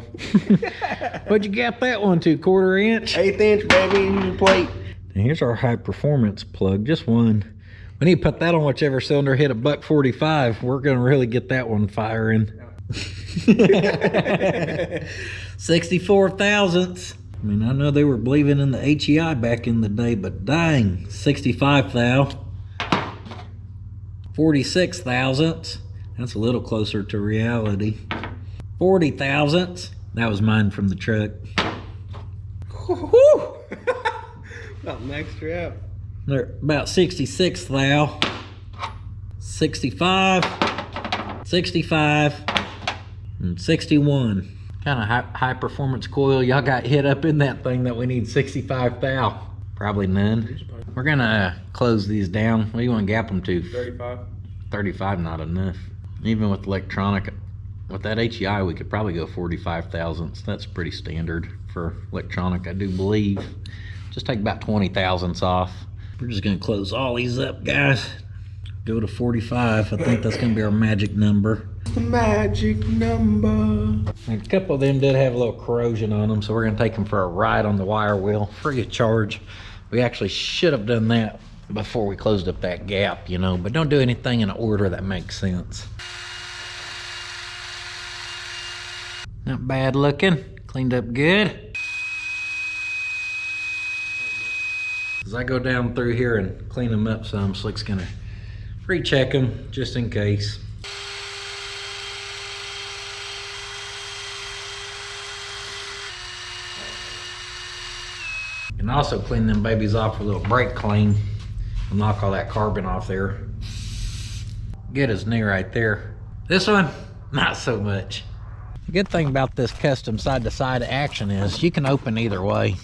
What'd you gap that one to? 1/4 inch? 1/8 inch, baby, use your plate. And here's our high performance plug, just one. We need to put that on whichever cylinder hit a $1.45. We're gonna really get that one firing. 64 thousandths. I mean, I know they were believing in the HEI back in the day, but dang, 65 thou. 46 thousandths. That's a little closer to reality. 40 thousandths. That was mine from the truck. Woo! About maxed her out. They're about 66 thou. 65. 65. And 61. Kind of high performance coil y'all got hit up in that thing that we need 65 thou? Probably none. We're gonna close these down. What do you want to gap them to? 35. 35, not enough. Even with electronic, with that HEI, we could probably go 45 thousandths. That's pretty standard for electronic, I do believe. Just take about 20 thousandths off. We're just gonna close all these up, guys. Go to 45. I think that's gonna be our magic number. The magic number. A couple of them did have a little corrosion on them, so we're gonna take them for a ride on the wire wheel, free of charge. We actually should have done that before we closed up that gap, you know, but don't do anything in an order that makes sense. Not bad looking, cleaned up good. As I go down through here and clean them up some, Slick's gonna recheck them just in case. And also clean them babies off with a little brake clean and knock all that carbon off there. Good as new right there. This one, not so much. The good thing about this custom side-to-side action is you can open either way.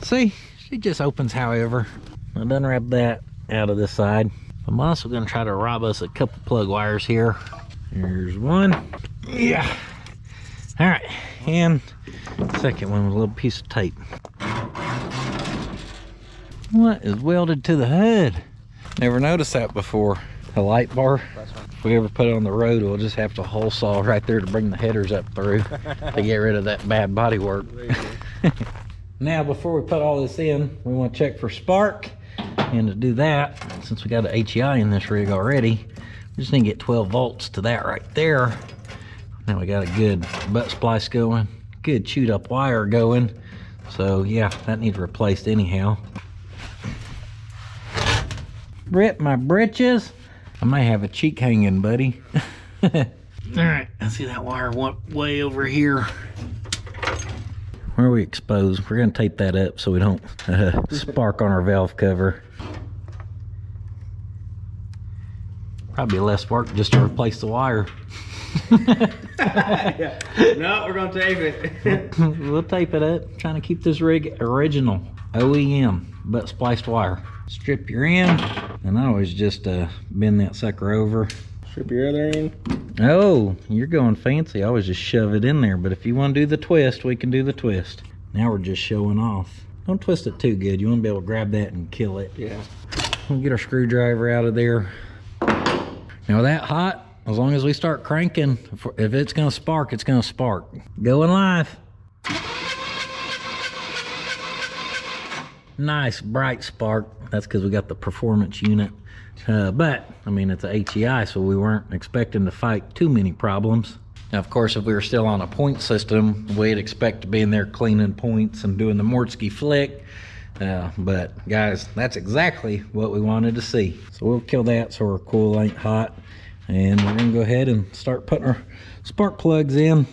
See, she just opens however. I done wrap that out of this side. I'm also gonna try to rob us a couple plug wires here. Here's one. Yeah. All right, and second one with a little piece of tape. What is welded to the hood? Never noticed that before. A light bar. If we ever put it on the road, we'll just have to hole saw right there to bring the headers up through to get rid of that bad body work. Now, before we put all this in, we want to check for spark. And to do that, since we got an HEI in this rig already, we just need to get 12 volts to that right there. Now we got a good butt splice going, good chewed up wire going. So yeah, that needs replaced anyhow. Rip my britches. I may have a cheek hanging, buddy. All right, I see that wire went way over here. Where are we exposed? We're gonna tape that up so we don't spark on our valve cover. Probably less work just to replace the wire. Yeah. No, we're gonna tape it. We'll tape it up. Trying to keep this rig original. OEM, butt spliced wire. Strip your end, and I always just bend that sucker over. Strip your other end. Oh, you're going fancy. I always just shove it in there, but if you want to do the twist, we can do the twist. Now we're just showing off. Don't twist it too good. You want to be able to grab that and kill it. Yeah. We'll get our screwdriver out of there. Now that hot, as long as we start cranking, if it's gonna spark, it's gonna spark. Going live. Nice bright spark. That's because we got the performance unit. But I mean, it's a HEI, so we weren't expecting to fight too many problems. Now, of course, if we were still on a point system, we'd expect to be in there cleaning points and doing the Mortsky flick. But guys, that's exactly what we wanted to see. So we'll kill that so our coil ain't hot. And we're gonna go ahead and start putting our spark plugs in.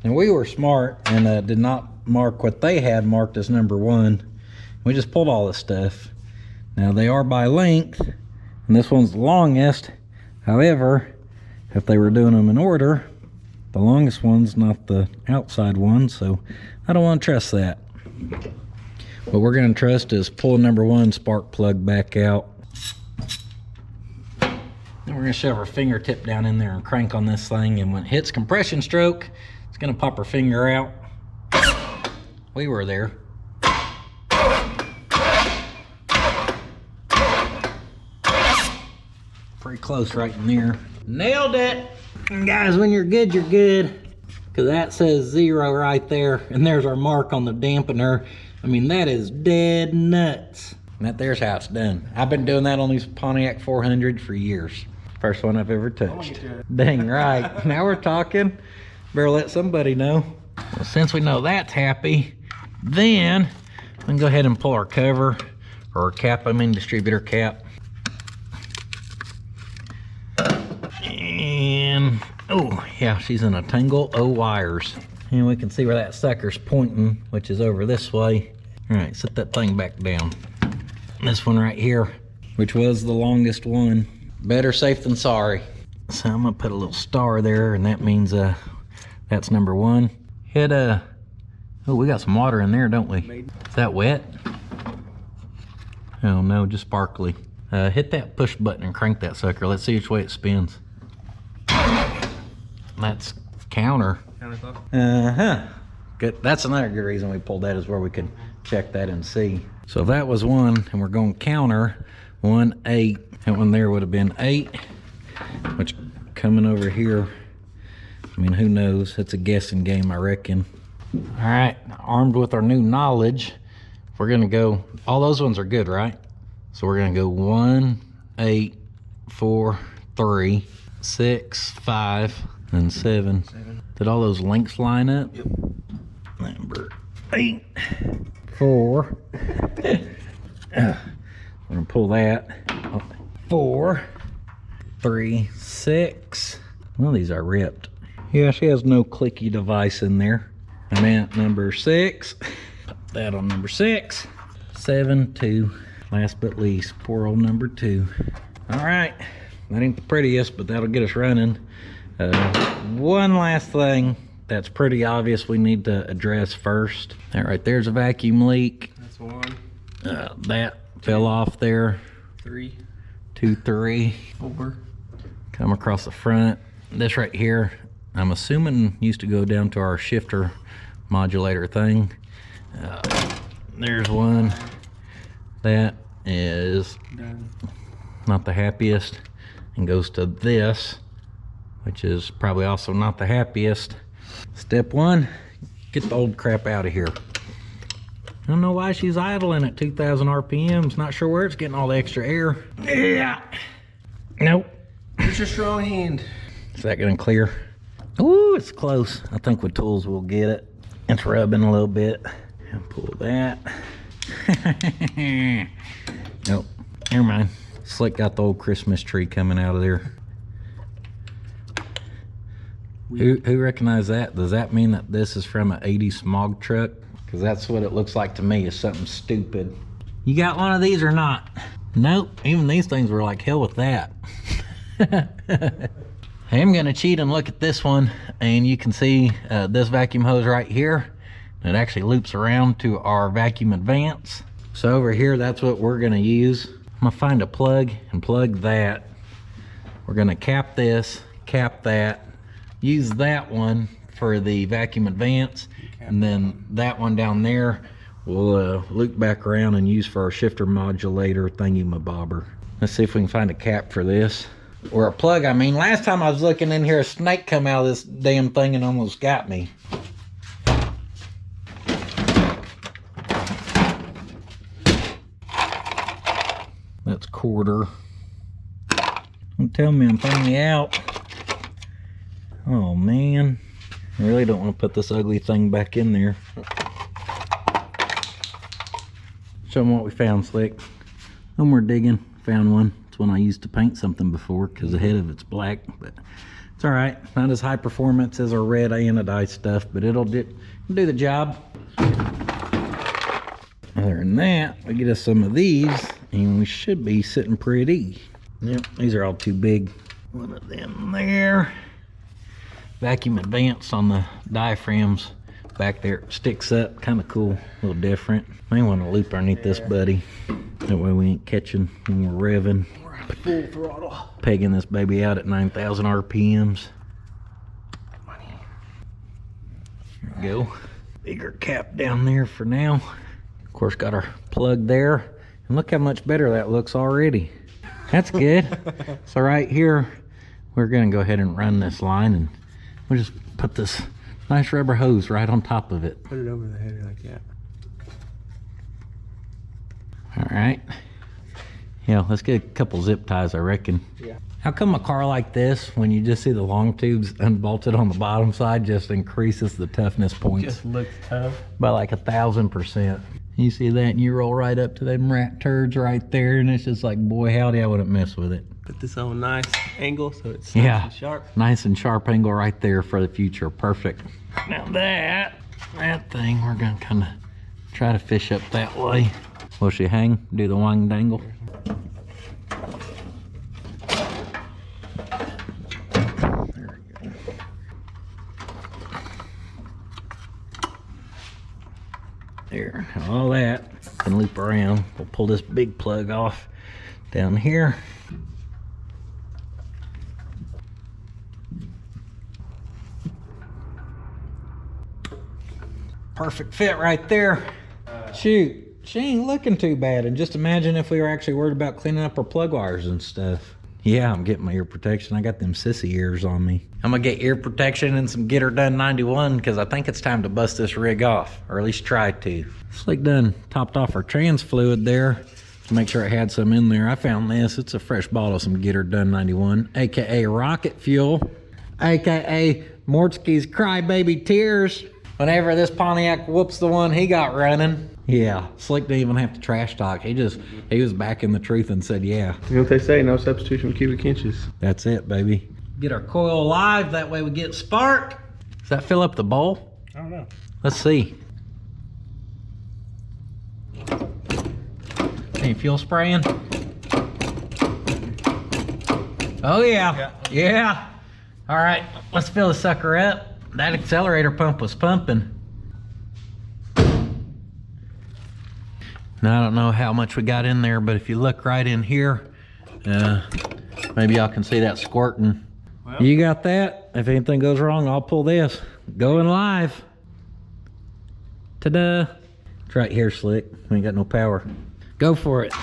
And we were smart and did not mark what they had marked as number 1. We just pulled all this stuff. Now they are by length, and this one's the longest. However, if they were doing them in order, the longest one's not the outside one, so I don't want to trust that. What we're going to trust is pull number 1 spark plug back out. Then we're going to shove our fingertip down in there and crank on this thing, and when it hits compression stroke, it's going to pop our finger out. We were there. Pretty close right in there. Nailed it! And guys, when you're good, you're good. Because that says 0 right there, and there's our mark on the dampener. I mean, that is dead nuts. And that there's how it's done. I've been doing that on these Pontiac 400 for years. First one I've ever touched. Dang right. Now we're talking. Better let somebody know. Well, since we know that's happy, then we can go ahead and pull our cover, or our cap, I mean distributor cap. And, oh yeah, she's in a tangle of wires. And we can see where that sucker's pointing, which is over this way. All right, set that thing back down. This one right here, which was the longest one. Better safe than sorry. So I'm gonna put a little star there, and that means that's number 1. Hit oh, we got some water in there, don't we? Is that wet? Oh no, just sparkly. Hit that push button and crank that sucker. Let's see which way it spins. That's counter. Uh-huh. Good. That's another good reason we pulled that, is where we could check that and see. So that was 1, and we're going counter 1, 8. That one there would have been 8, which coming over here, I mean, who knows? It's a guessing game, I reckon. All right, armed with our new knowledge, we're gonna go, all those ones are good, right? So we're gonna go 1, 8, 4, 3, 6, 5, and 7. Did all those links line up? Yep. Number 8, 4. We're gonna pull that. 4, 3, 6. Well, these are ripped. Yeah, she has no clicky device in there. I meant number 6. Put that on number 6. 7, 2. Last but least, poor old number 2. All right, that ain't the prettiest, but that'll get us running. One last thing that's pretty obvious we need to address first. That right there's a vacuum leak. That's 1. That fell off there. 3. 2, 3. 4. Come across the front. This right here, I'm assuming used to go down to our shifter modulator thing. There's 1. That is not the happiest, and goes to this, which is probably also not the happiest. Step 1, get the old crap out of here. I don't know why she's idling at 2,000 RPMs. Not sure where it's getting all the extra air. Yeah. Nope. Use your strong hand. Is that gonna clear? Ooh, it's close. I think with tools we'll get it. It's rubbing a little bit. And pull that. Nope. Never mind. Slick got the old Christmas tree coming out of there. Who recognized that? Does that mean that this is from an 80s smog truck? Because that's what it looks like to me, is something stupid. You got one of these or not? Nope, even these things were like, hell with that. I am gonna cheat and look at this one, and you can see this vacuum hose right here. It actually loops around to our vacuum advance. So over here, that's what we're gonna use. I'm gonna find a plug and plug that. We're gonna cap this, cap that, use that one for the vacuum advance, and then that one down there we'll loop back around and use for our shifter modulator thingy-mabobber. Let's see if we can find a cap for this, or a plug. I mean, last time I was looking in here, a snake come out of this damn thing and almost got me. That's quarter. Don't tell me I'm finally out. Oh man, I really don't want to put this ugly thing back in there. Show them what we found, Slick. No more digging. Found one. It's That's one I used to paint something before because the head of it's black, but it's all right. Not as high performance as our red anodized stuff, but it'll do the job. Other than that, we get us some of these and we should be sitting pretty. Yep, these are all too big. One of them there. Vacuum advance on the diaphragms back there. It sticks up, kind of cool, a little different. May want to loop underneath this buddy. That way we ain't catching when we're revving. Full throttle. Pegging this baby out at 9,000 RPMs. There we go. Bigger cap down there for now. Of course, got our plug there. And look how much better that looks already. That's good. So right here, we're gonna go ahead and run this line, and we'll just put this nice rubber hose right on top of it. Put it over the header like that. All right. Yeah, let's get a couple zip ties, I reckon. Yeah. How come a car like this, when you just see the long tubes unbolted on the bottom side, just increases the toughness points Just looks tough. by like 1,000%? You see that and you roll right up to them rat turds right there, and it's just like, boy, howdy, I wouldn't mess with it. Put this on a nice angle so it's Yeah, nice and sharp. nice and sharp angle right there for the future. Perfect. Now that thing, we're gonna kind of try to fish up that way. Will she hang? Do the wang dangle? There we go. There, all that can loop around. We'll pull this big plug off down here. Perfect fit right there. Shoot, she ain't looking too bad. And just imagine if we were actually worried about cleaning up our plug wires and stuff. Yeah, I'm getting my ear protection. I got them sissy ears on me. I'm gonna get ear protection and some Get Her Done 91 because I think it's time to bust this rig off, or at least try to. Slick done topped off our trans fluid there to make sure it had some in there. I found this. It's a fresh bottle of some Get Her Done 91, aka rocket fuel, aka Mortsky's crybaby tears. Whenever this Pontiac whoops the one he got running. Yeah, Slick didn't even have to trash talk. He was back in the truth and said, yeah. You know what they say, no substitution for cubic inches. That's it, baby. Get our coil live, that way we get spark. Does that fill up the bowl? I don't know. Let's see. Any fuel spraying? Oh yeah, yeah. All right, let's fill the sucker up. That accelerator pump was pumping. Now I don't know how much we got in there, but if you look right in here, maybe y'all can see that squirting. Well, you got that? If anything goes wrong, I'll pull this. Going live. Ta-da. It's right here, Slick. We ain't got no power. Go for it.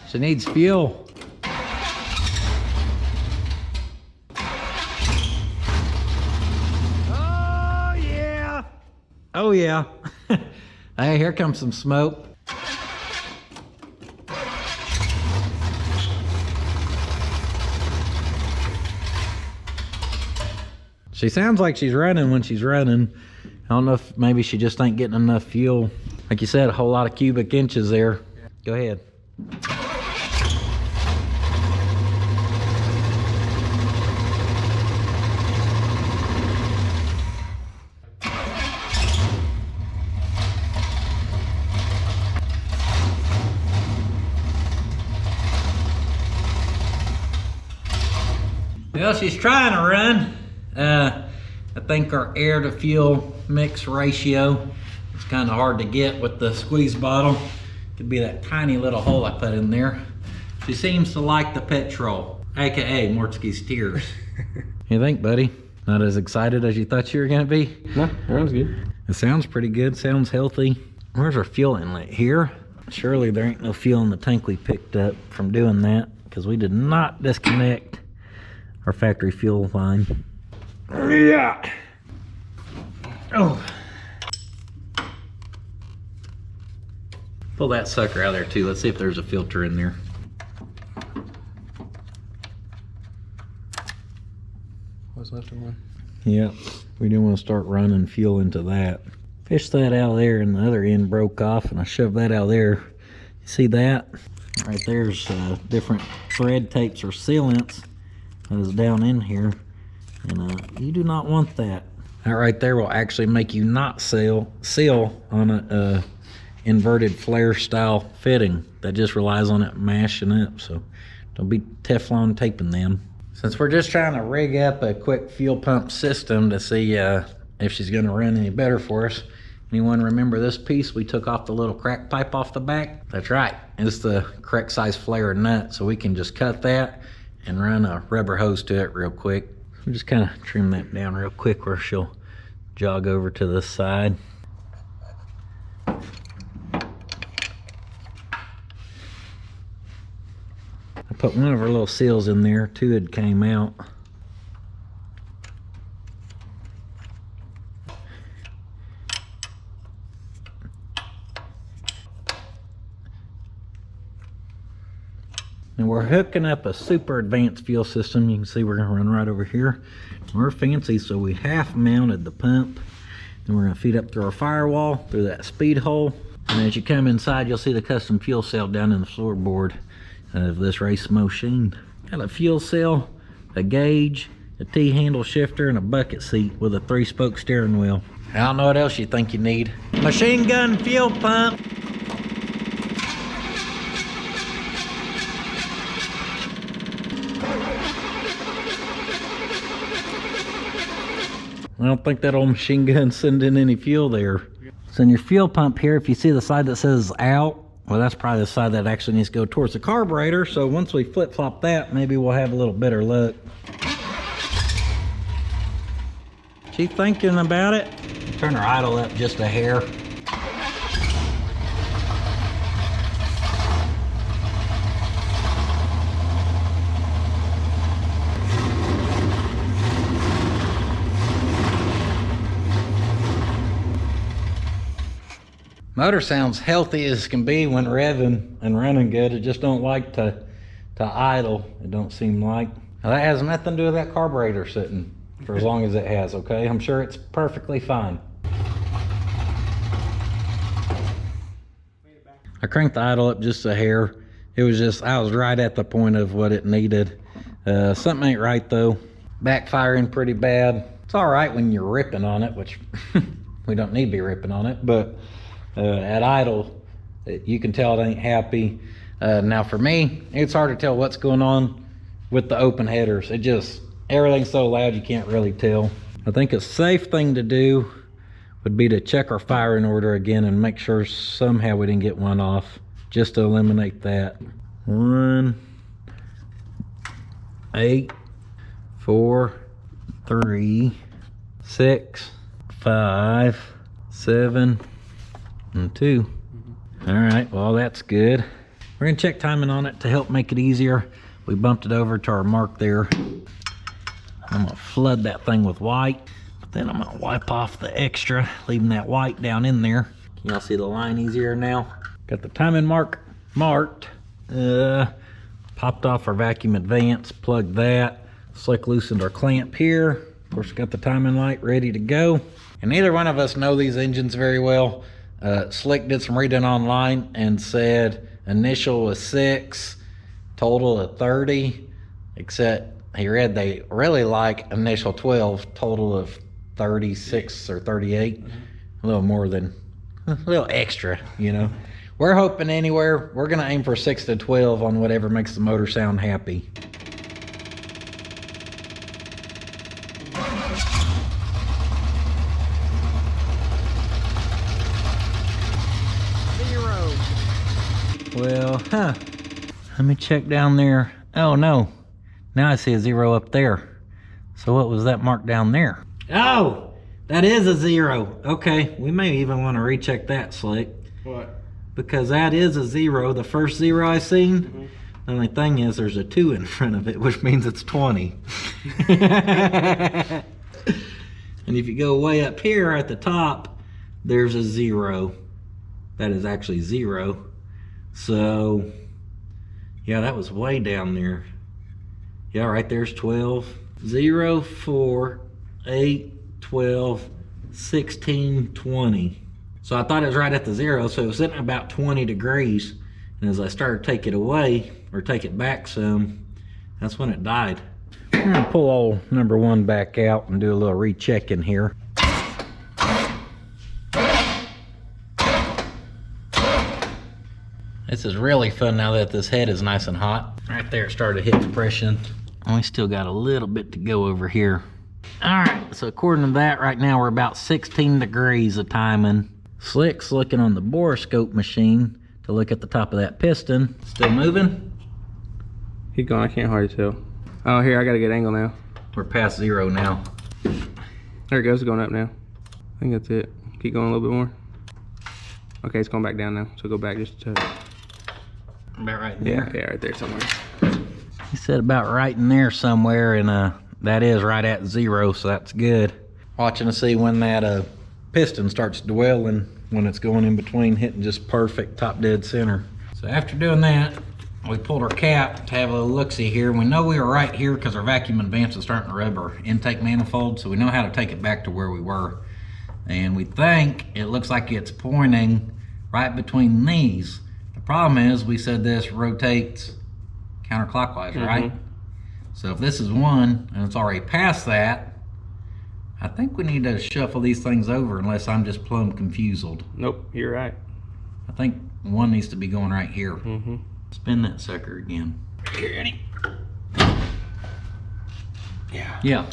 She needs fuel. Oh yeah. Hey, here comes some smoke. She sounds like she's running when she's running. I don't know if maybe she just ain't getting enough fuel. Like you said, a whole lot of cubic inches there. Go ahead. Well, she's trying to run. I think our air to fuel mix ratio is kind of hard to get with the squeeze bottle. Could be that tiny little hole I put in there. She seems to like the petrol, aka Mortsky's tears. You think, buddy? Not as excited as you thought you were gonna be? No, that sounds good. It sounds pretty good, sounds healthy. Where's our fuel inlet? Here? Surely there ain't no fuel in the tank we picked up from doing that, because we did not disconnect our factory fuel line. Yeah. Oh. Pull that sucker out of there too. Let's see if there's a filter in there. What's left in one? Yeah, we didn't want to start running fuel into that. Fished that out of there and the other end broke off, and I shoved that out of there. You see that? Right there's different thread tapes or sealants that is down in here, and you do not want that. That right there will actually make you not seal on a inverted flare style fitting that just relies on it mashing up. So don't be Teflon taping them. Since we're just trying to rig up a quick fuel pump system to see if she's going to run any better for us, anyone remember this piece we took off the little crack pipe off the back? That's right, it's the correct size flare nut, so we can just cut that and run a rubber hose to it real quick. So just kind of trim that down real quick where she'll jog over to this side. I put one of our little seals in there, 2 had came out. And we're hooking up a super advanced fuel system. You can see we're gonna run right over here. We're fancy, so we half mounted the pump. And we're gonna feed up through our firewall, through that speed hole. And as you come inside, you'll see the custom fuel cell down in the floorboard of this race machine. Got a fuel cell, a gauge, a T-handle shifter, and a bucket seat with a 3-spoke steering wheel. I don't know what else you think you need. Machine gun fuel pump. I don't think that old machine gun's sending any fuel there. So in your fuel pump here, if you see the side that says out, well, that's probably the side that actually needs to go towards the carburetor. So once we flip-flop that, maybe we'll have a little better luck. She thinking about it? Turn her idle up just a hair. Motor sounds healthy as can be when revving and running good. It just don't like to idle, it don't seem like. Now that has nothing to do with that carburetor sitting for as long as it has, okay? I'm sure it's perfectly fine. I cranked the idle up just a hair. It was just, I was right at the point of what it needed. Something ain't right though. Backfiring pretty bad. It's all right when you're ripping on it, which we don't need to be ripping on it, but at idle, you can tell it ain't happy. Now for me, it's hard to tell what's going on with the open headers. It just, everything's so loud you can't really tell. I think a safe thing to do would be to check our firing order again and make sure somehow we didn't get one off, just to eliminate that. 1, 8, 4, 3, 6, 5, 7, and 2. All right, well, that's good. We're gonna check timing on it to help make it easier. We bumped it over to our mark there. I'm gonna flood that thing with white, but then I'm gonna wipe off the extra, leaving that white down in there. Can y'all see the line easier now? Got the timing mark marked. Popped off our vacuum advance, plugged that, slick loosened our clamp here. Of course, got the timing light ready to go. And neither one of us know these engines very well. Slick did some reading online and said initial was 6, total of 30, except he read they really like initial 12, total of 36 or 38. A little more than, a little extra, you know. We're hoping anywhere, we're gonna aim for 6 to 12 on whatever makes the motor sound happy. Well, let me check down there. Oh no, now I see a 0 up there. So what was that mark down there? Oh, that is a 0. Okay, we may even want to recheck that, Slick. What? Because that is a 0, the first 0 I seen. The only thing is there's a 2 in front of it, which means it's 20. And if you go way up here at the top, there's a 0. That is actually 0. So, yeah, that was way down there. Yeah, right there's 12. 0, 4, 8, 12, 1620. So I thought it was right at the 0, so it was sitting at about 20 degrees. And as I started to take it away, or take it back some, that's when it died. I'm gonna pull old number 1 back out and do a little rechecking here. This is really fun now that this head is nice and hot. Right there, it started to hit depression. And we still got a little bit to go over here. All right, so according to that, right now we're about 16 degrees of timing. Slick's looking on the borescope machine to look at the top of that piston. Still moving? Keep going, I can't hardly tell. Oh, here, I got a good angle now. We're past 0 now. There it goes, it's going up now. I think that's it. Keep going a little bit more. Okay, it's going back down now, so go back just a touch. About right there. Yeah, right there somewhere. He said about right in there somewhere, and that is right at 0, so that's good. Watching to see when that piston starts dwelling, when it's going in between, hitting just perfect top dead center. So after doing that, we pulled our cap to have a little look-see here. We know we were right here because our vacuum advance is starting to rub our intake manifold, so we know how to take it back to where we were. And we think it looks like it's pointing right between these. The problem is we said this rotates counterclockwise, right? So if this is 1 and it's already past that, I think we need to shuffle these things over unless I'm just plumb confused. Nope, you're right. I think 1 needs to be going right here. Spin that sucker again. You ready? Yeah,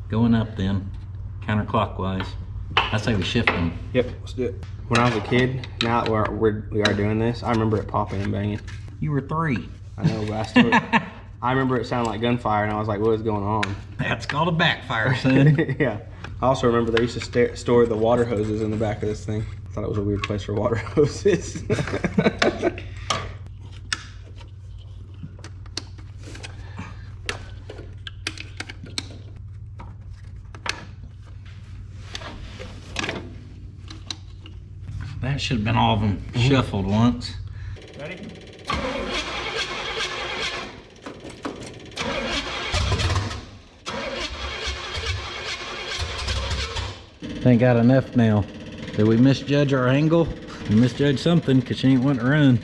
going up then, counterclockwise. I say we shift them. Yep, let's do it. When I was a kid, now that we are doing this, I remember it popping and banging. You were 3. I know, but I remember it sounded like gunfire, and I was like, what is going on? That's called a backfire, son. Yeah. I also remember they used to store the water hoses in the back of this thing. I thought it was a weird place for water hoses. That should have been all of them shuffled once. Ready? Ain't got enough now. Did we misjudge our angle? We misjudged something because she ain't wanting to run.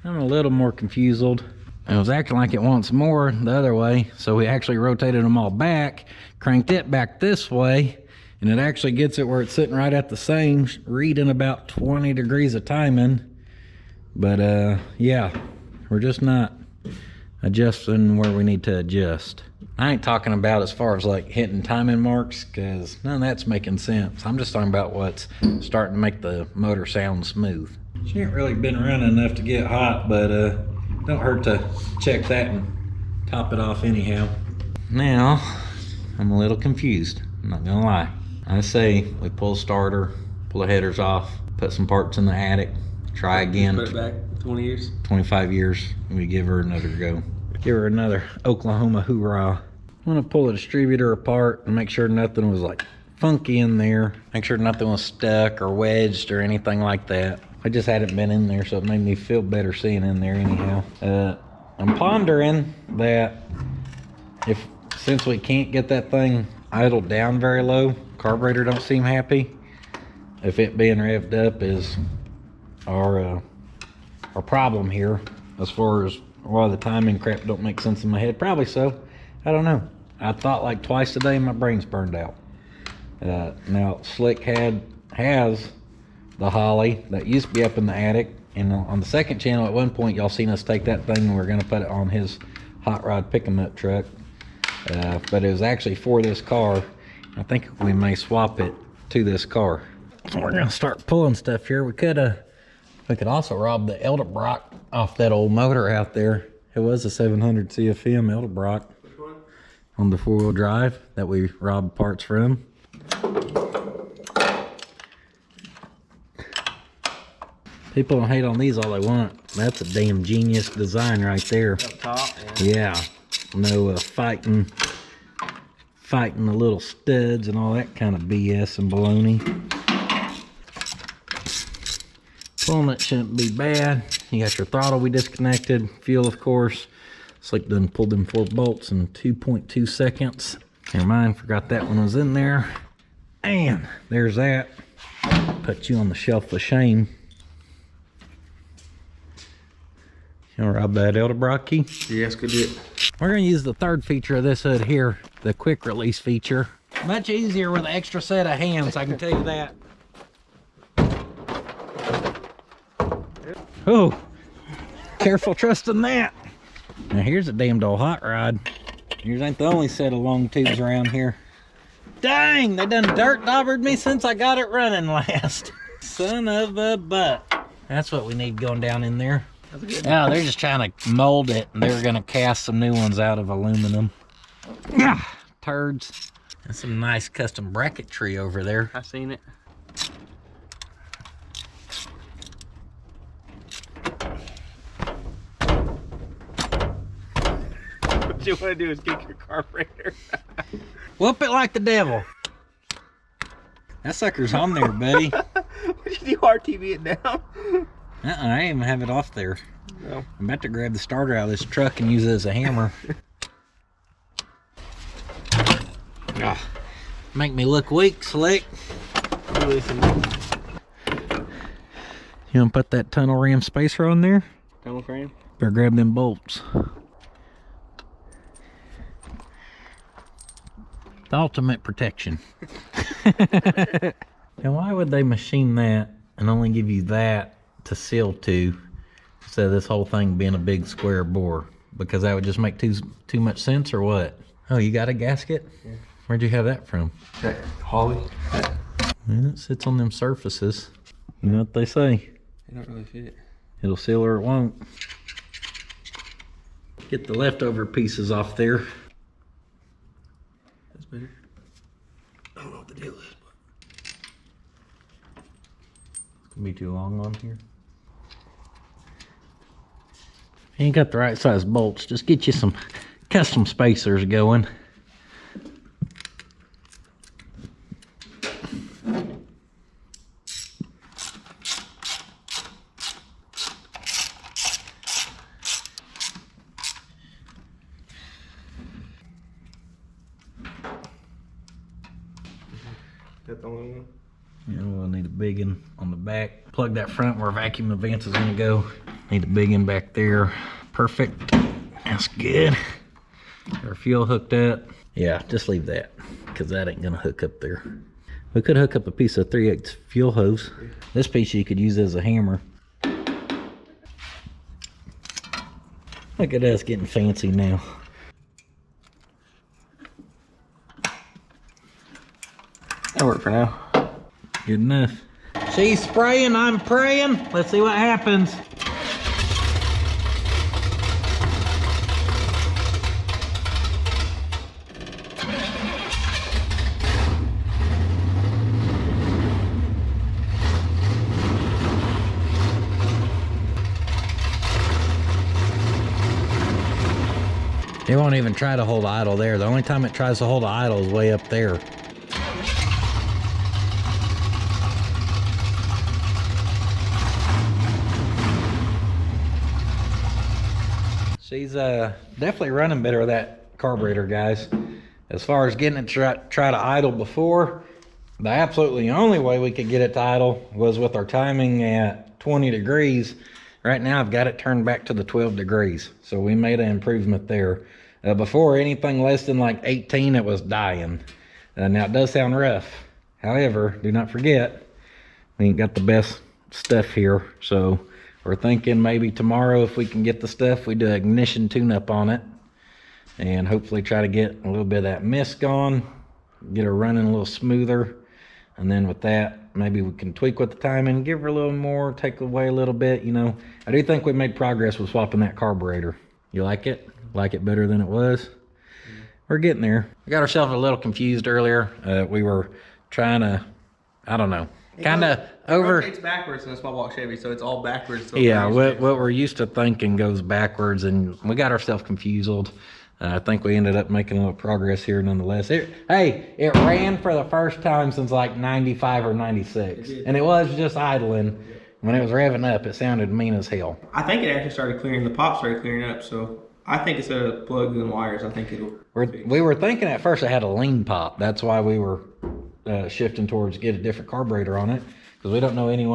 I'm a little more confused. It was acting like it wants more the other way, so we actually rotated them all back, cranked it back this way, and it actually gets it where it's sitting right at the same, reading about 20 degrees of timing. But yeah, we're just not adjusting where we need to adjust. I ain't talking about as far as like hitting timing marks, because none of that's making sense. I'm just talking about what's starting to make the motor sound smooth. She ain't really been running enough to get hot, but don't hurt to check that and top it off anyhow. Now, I'm a little confused, I'm not gonna lie. I say we pull the starter, pull the headers off, put some parts in the attic, try again. Put it back 20 years. 25 years, and we give her another go. Give her another Oklahoma hoorah. I'm gonna pull the distributor apart and make sure nothing was like funky in there. Make sure nothing was stuck or wedged or anything like that. I just hadn't been in there, so it made me feel better seeing in there anyhow. I'm pondering that since we can't get that thing idled down very low, carburetor don't seem happy. If it being revved up is our problem here, as far as why the timing crap don't make sense in my head. Probably so. I don't know. I thought like twice a day and my brain's burned out. Now Slick has the Holly that used to be up in the attic, and on the second channel at one point y'all seen us take that thing and we're gonna put it on his hot rod pick 'em up truck, but it was actually for this car. I think we may swap it to this car. So we're gonna start pulling stuff here. We could also rob the Edelbrock off that old motor out there. It was a 700 CFM Edelbrock. Which one? On the 4-wheel drive that we robbed parts from. People don't hate on these all they want. That's a damn genius design right there. Up top. Yeah. No fighting the little studs and all that kind of BS and baloney. Pulling it shouldn't be bad. You got your throttle we disconnected. Fuel, of course. Slick done pulled them 4 bolts in 2.2 seconds. Never mind, forgot that one was in there. And there's that. Put you on the shelf of shame. You wanna rub that out, Brocky? Yes, good deal. We're gonna use the third feature of this hood here, the quick release feature. Much easier with an extra set of hands, I can tell you that. Oh, careful trusting that. Now here's a damned old hot rod. Yours ain't the only set of long tubes around here. Dang, they done dirt daubered me since I got it running last. Son of a butt. That's what we need going down in there. Yeah, they're just trying to mold it, and they're gonna cast some new ones out of aluminum. Yeah, turds. That's some nice custom bracketry over there. I seen it. What you want to do is kick your carburetor. Whoop it like the devil. That sucker's on there, buddy. Would you do RTV it down? I ain't even have it off there. No. I'm about to grab the starter out of this truck and use it as a hammer. Make me look weak, Slick. Listen. You want to put that tunnel ram spacer on there? Tunnel frame? Better grab them bolts. The ultimate protection. Now why would they machine that and only give you that to seal to instead of this whole thing being a big square bore? Because that would just make too much sense, or what? Oh, you got a gasket? Yeah. Where'd you have that from? That Holly. Yeah, it sits on them surfaces. You know what they say? They don't really fit. It'll seal or it won't. Get the leftover pieces off there. That's better. I don't know what the deal is, but It's gonna be too long on here. You ain't got the right size bolts. Just get you some custom spacers going. that's the only one. Yeah, we'll need a big one on the back. Plug that front where vacuum advance is gonna go. Need a big one back there. Perfect. That's good. Our fuel hooked up. Yeah, just leave that, because that ain't gonna hook up there. We could hook up a piece of 3/8 fuel hose. This piece you could use as a hammer. Look at us getting fancy now. That'll work for now. Good enough. She's spraying, I'm praying. Let's see what happens. It won't even try to hold idle there. The only time it tries to hold idle is way up there. She's definitely running better with that carburetor, guys. As far as getting it to try to idle before, the absolutely only way we could get it to idle was with our timing at 20 degrees. Right now I've got it turned back to the 12 degrees. So we made an improvement there. Before, anything less than like 18, it was dying. Now it does sound rough. However, do not forget, we ain't got the best stuff here. So we're thinking maybe tomorrow, if we can get the stuff, we do an ignition tune-up on it. And hopefully try to get a little bit of that mist gone. Get her running a little smoother. And then with that, maybe we can tweak with the timing, give her a little more, take away a little bit, you know. I do think we made progress with swapping that carburetor. You like it? Like it better than it was? We're getting there. We got ourselves a little confused earlier. We were trying to, I don't know, kind of over. It rotates backwards in a small block Chevy, so it's all backwards. So Yeah, what we're used to thinking goes backwards, and we got ourselves confused. I think we ended up making a little progress here nonetheless. It ran for the first time since like 95 or 96. And it was just idling. When it was revving up, it sounded mean as hell. I think it actually started clearing. The pop started clearing up, so I think instead of plugs and wires, I think it'll. We were thinking at first it had a lean pop. That's why we were shifting towards get a different carburetor on it, because we don't know anything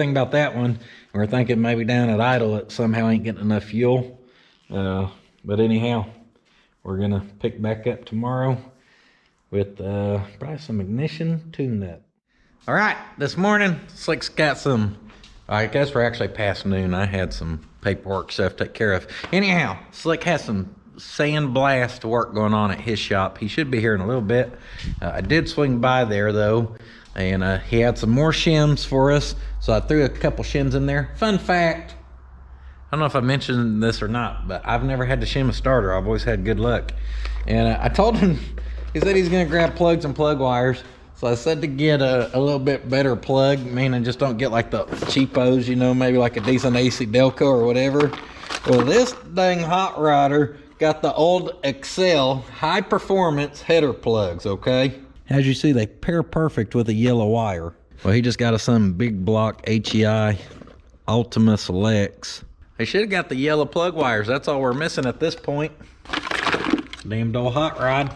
about that one. And we're thinking maybe down at idle it somehow ain't getting enough fuel. But anyhow, we're gonna pick back up tomorrow with probably some ignition tune-up. All right, this morning, Slick's got some, I guess we're actually past noon. I had some paperwork stuff to take care of. Anyhow, Slick has some sandblast work going on at his shop. He should be here in a little bit. I did swing by there though, and he had some more shims for us. So I threw a couple shims in there. Fun fact, I don't know if I mentioned this or not, but I've never had to shim a starter. I've always had good luck. And I told him, he said he's gonna grab plugs and plug wires. So I said to get a little bit better plug, meaning just don't get like the cheapos, you know, maybe like a decent AC Delco or whatever. Well, this dang hot rodder got the old Excel high performance header plugs, okay? As you see, they pair perfect with a yellow wire. Well, he just got us some big block HEI Ultima Selects. They should have got the yellow plug wires. That's all we're missing at this point. Damned old hot rod.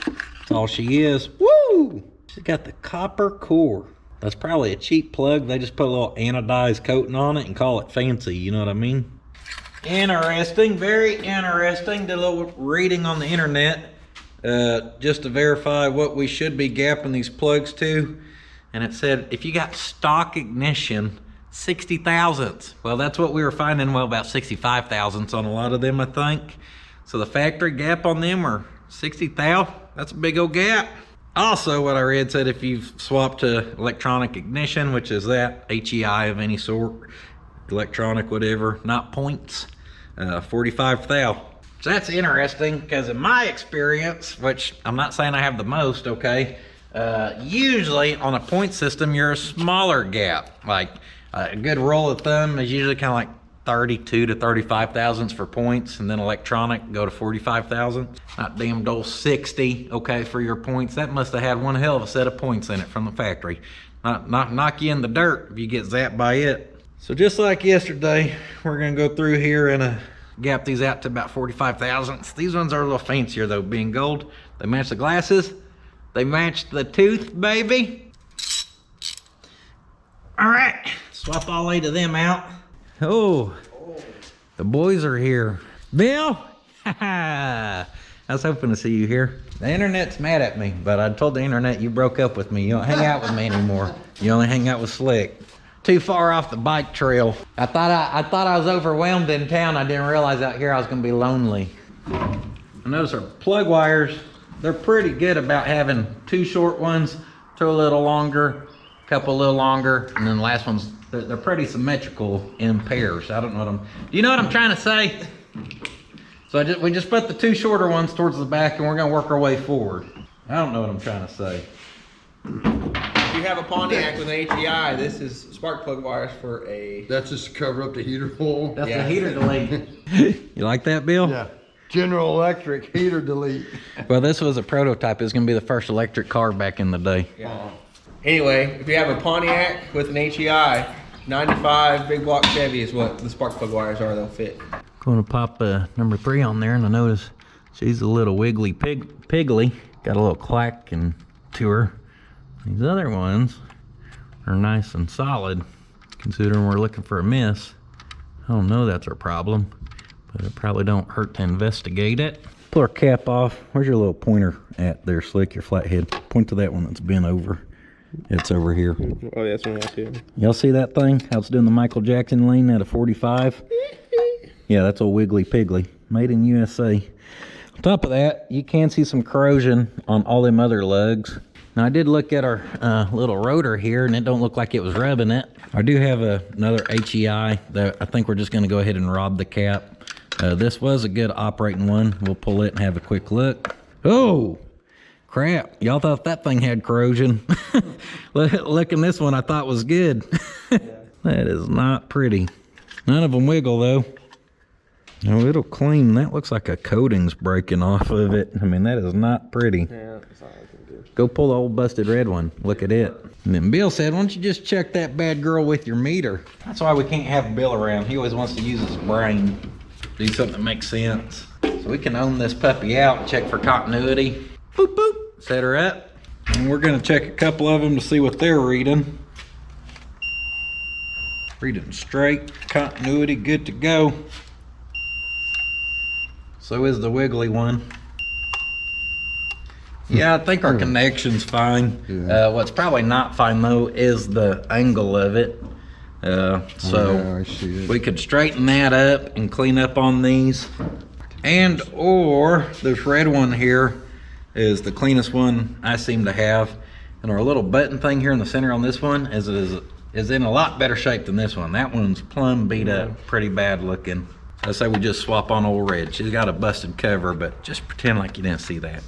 That's all she is. Woo! She's got the copper core. That's probably a cheap plug. They just put a little anodized coating on it and call it fancy, you know what I mean? Interesting, very interesting. Did a little reading on the internet just to verify what we should be gapping these plugs to. And it said, if you got stock ignition, 60 thousandths. Well, that's what we were finding, well, about 65 thousandths on a lot of them, I think. So the factory gap on them are 60 thou. That's a big old gap. Also, what I read said if you've swapped to electronic ignition, which is that, HEI of any sort, electronic whatever, not points, 45 thou. So that's interesting, because in my experience, which I'm not saying I have the most, okay, usually on a point system, you're a smaller gap. Like a good rule of thumb is usually kind of like 32 to 35 thousandths for points, and then electronic go to 45 thousandths. Not damn old 60, okay, for your points. That must have had one hell of a set of points in it from the factory. Not knock you in the dirt if you get zapped by it. So just like yesterday, we're gonna go through here and gap these out to about 45 thousandths. These ones are a little fancier though, being gold. They match the glasses. They match the tooth, baby. All right, swap all 8 of them out. Oh, the boys are here. Bill, I was hoping to see you here. The internet's mad at me, but I told the internet you broke up with me. You don't hang out with me anymore. You only hang out with Slick. Too far off the bike trail. I thought I was overwhelmed in town. I didn't realize out here I was gonna be lonely. I notice our plug wires, they're pretty good about having 2 short ones, 2 a little longer, a couple a little longer, and then the last one's, they're pretty symmetrical in pairs. I don't know what do you know what I'm trying to say? So we just put the 2 shorter ones towards the back and we're gonna work our way forward. I don't know what I'm trying to say. If you have a Pontiac with an HEI, this is spark plug wires for a... That's just to cover up the heater hole. That's the heater delete. You like that, Bill? Yeah. General Electric heater delete. Well, this was a prototype. It's gonna be the first electric car back in the day. Yeah. Anyway, if you have a Pontiac with an HEI, 95 big block Chevy is what the spark plug wires are. They'll fit. Going to pop number 3 on there, and I notice she's a little wiggly piggly. Got a little clack and to her. These other ones are nice and solid, considering we're looking for a miss. I don't know that's our problem, but it probably don't hurt to investigate it. Pull our cap off. Where's your little pointer at there, Slick, your flathead? Point to that one that's bent over. It's over here. Oh, yeah, that's one right here. Y'all see that thing? How it's doing the Michael Jackson lean at a 45? Yeah, that's a wiggly piggly. Made in USA. On top of that, you can see some corrosion on all them other lugs. Now, I did look at our little rotor here, and it don't look like it was rubbing it. I do have another HEI that I think we're just going to go ahead and rob the cap. This was a good operating one. We'll pull it and have a quick look. Oh! Crap, y'all thought that thing had corrosion. Look in this one I thought was good. That is not pretty. None of them wiggle though. Oh, it'll clean. That looks like a coating's breaking off of it. I mean, that is not pretty. Yeah, it's not looking good. Go pull the old busted red one. Look at it. And then Bill said, why don't you just check that bad girl with your meter? That's why we can't have Bill around. He always wants to use his brain. Do something that makes sense. So we can own this puppy out and check for continuity. Boop, boop. Set her up. And we're gonna check a couple of them to see what they're reading. Reading straight, continuity, good to go. So is the wiggly one. Yeah, I think our connection's fine. Yeah. What's probably not fine though is the angle of it. Yeah, I see it. We could straighten that up and clean up on these. And or this red one here is the cleanest one I seem to have. And our little button thing here in the center on this one is in a lot better shape than this one. That one's plumb beat up, pretty bad looking. I say we just swap on old red. She's got a busted cover, but just pretend like you didn't see that.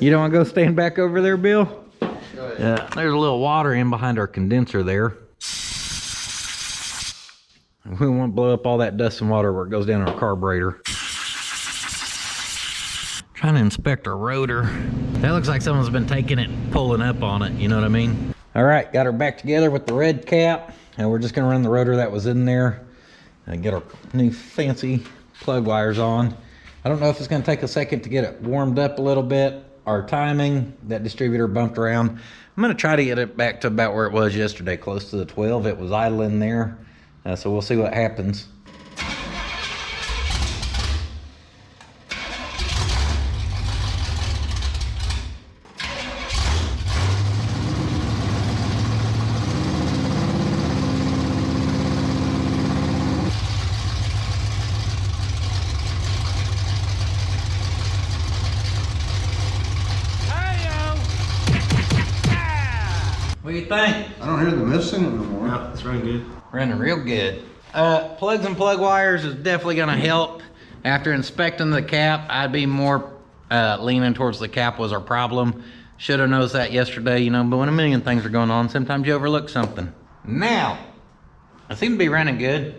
You don't want to go stand back over there, Bill? Yeah, there's a little water in behind our condenser there. We won't blow up all that dust and water where it goes down our carburetor. Trying to inspect our rotor. That looks like someone's been taking it and pulling up on it, you know what I mean? All right, got her back together with the red cap. And we're just gonna run the rotor that was in there and get our new fancy plug wires on. I don't know if it's gonna take a second to get it warmed up a little bit. Our timing, that distributor bumped around. I'm gonna try to get it back to about where it was yesterday, close to the 12. It was idling there. So we'll see what happens. What do you think? I don't hear the missing no more. No, it's running good. Running real good. Plugs and plug wires is definitely gonna help. After inspecting the cap, I'd be more leaning towards the cap was our problem. Should have noticed that yesterday, you know, but when a million things are going on, sometimes you overlook something. Now, I seem to be running good.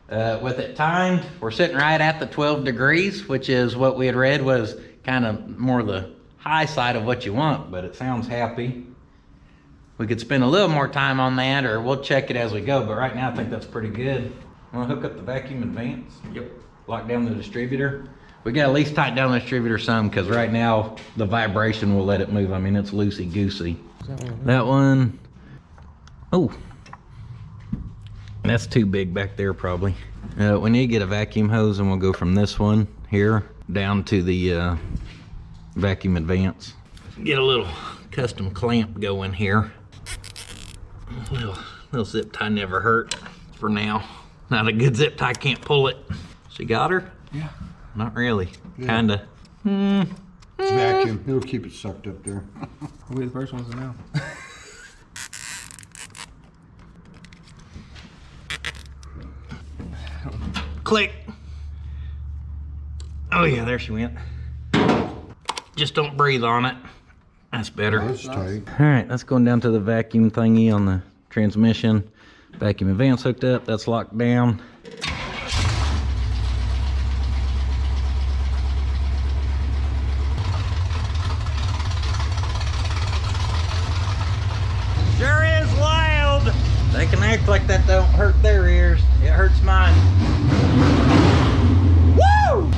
With it timed, we're sitting right at the 12 degrees, which is what we had read was kind of more the high side of what you want, but it sounds happy. We could spend a little more time on that, or we'll check it as we go, but right now I think that's pretty good. Want to hook up the vacuum advance? Yep. Lock down the distributor. We got to at least tighten down the distributor some, because right now the vibration will let it move. I mean, it's loosey-goosey. That one, oh, that's too big back there probably. We need to get a vacuum hose, and we'll go from this one here down to the vacuum advance. Get a little custom clamp going here. Little zip tie never hurt for now. Not a good zip tie, can't pull it. She got her? Yeah. Not really, Yeah. kinda. It's vacuum. It'll keep it sucked up there. We'll be the first ones to know. Click. Oh yeah, there she went. Just don't breathe on it. That's better. That's tight. All right, that's going down to the vacuum thingy on the transmission. Vacuum advance hooked up, that's locked down. Sure is loud. They can act like that don't hurt their ears. It hurts mine. Woo!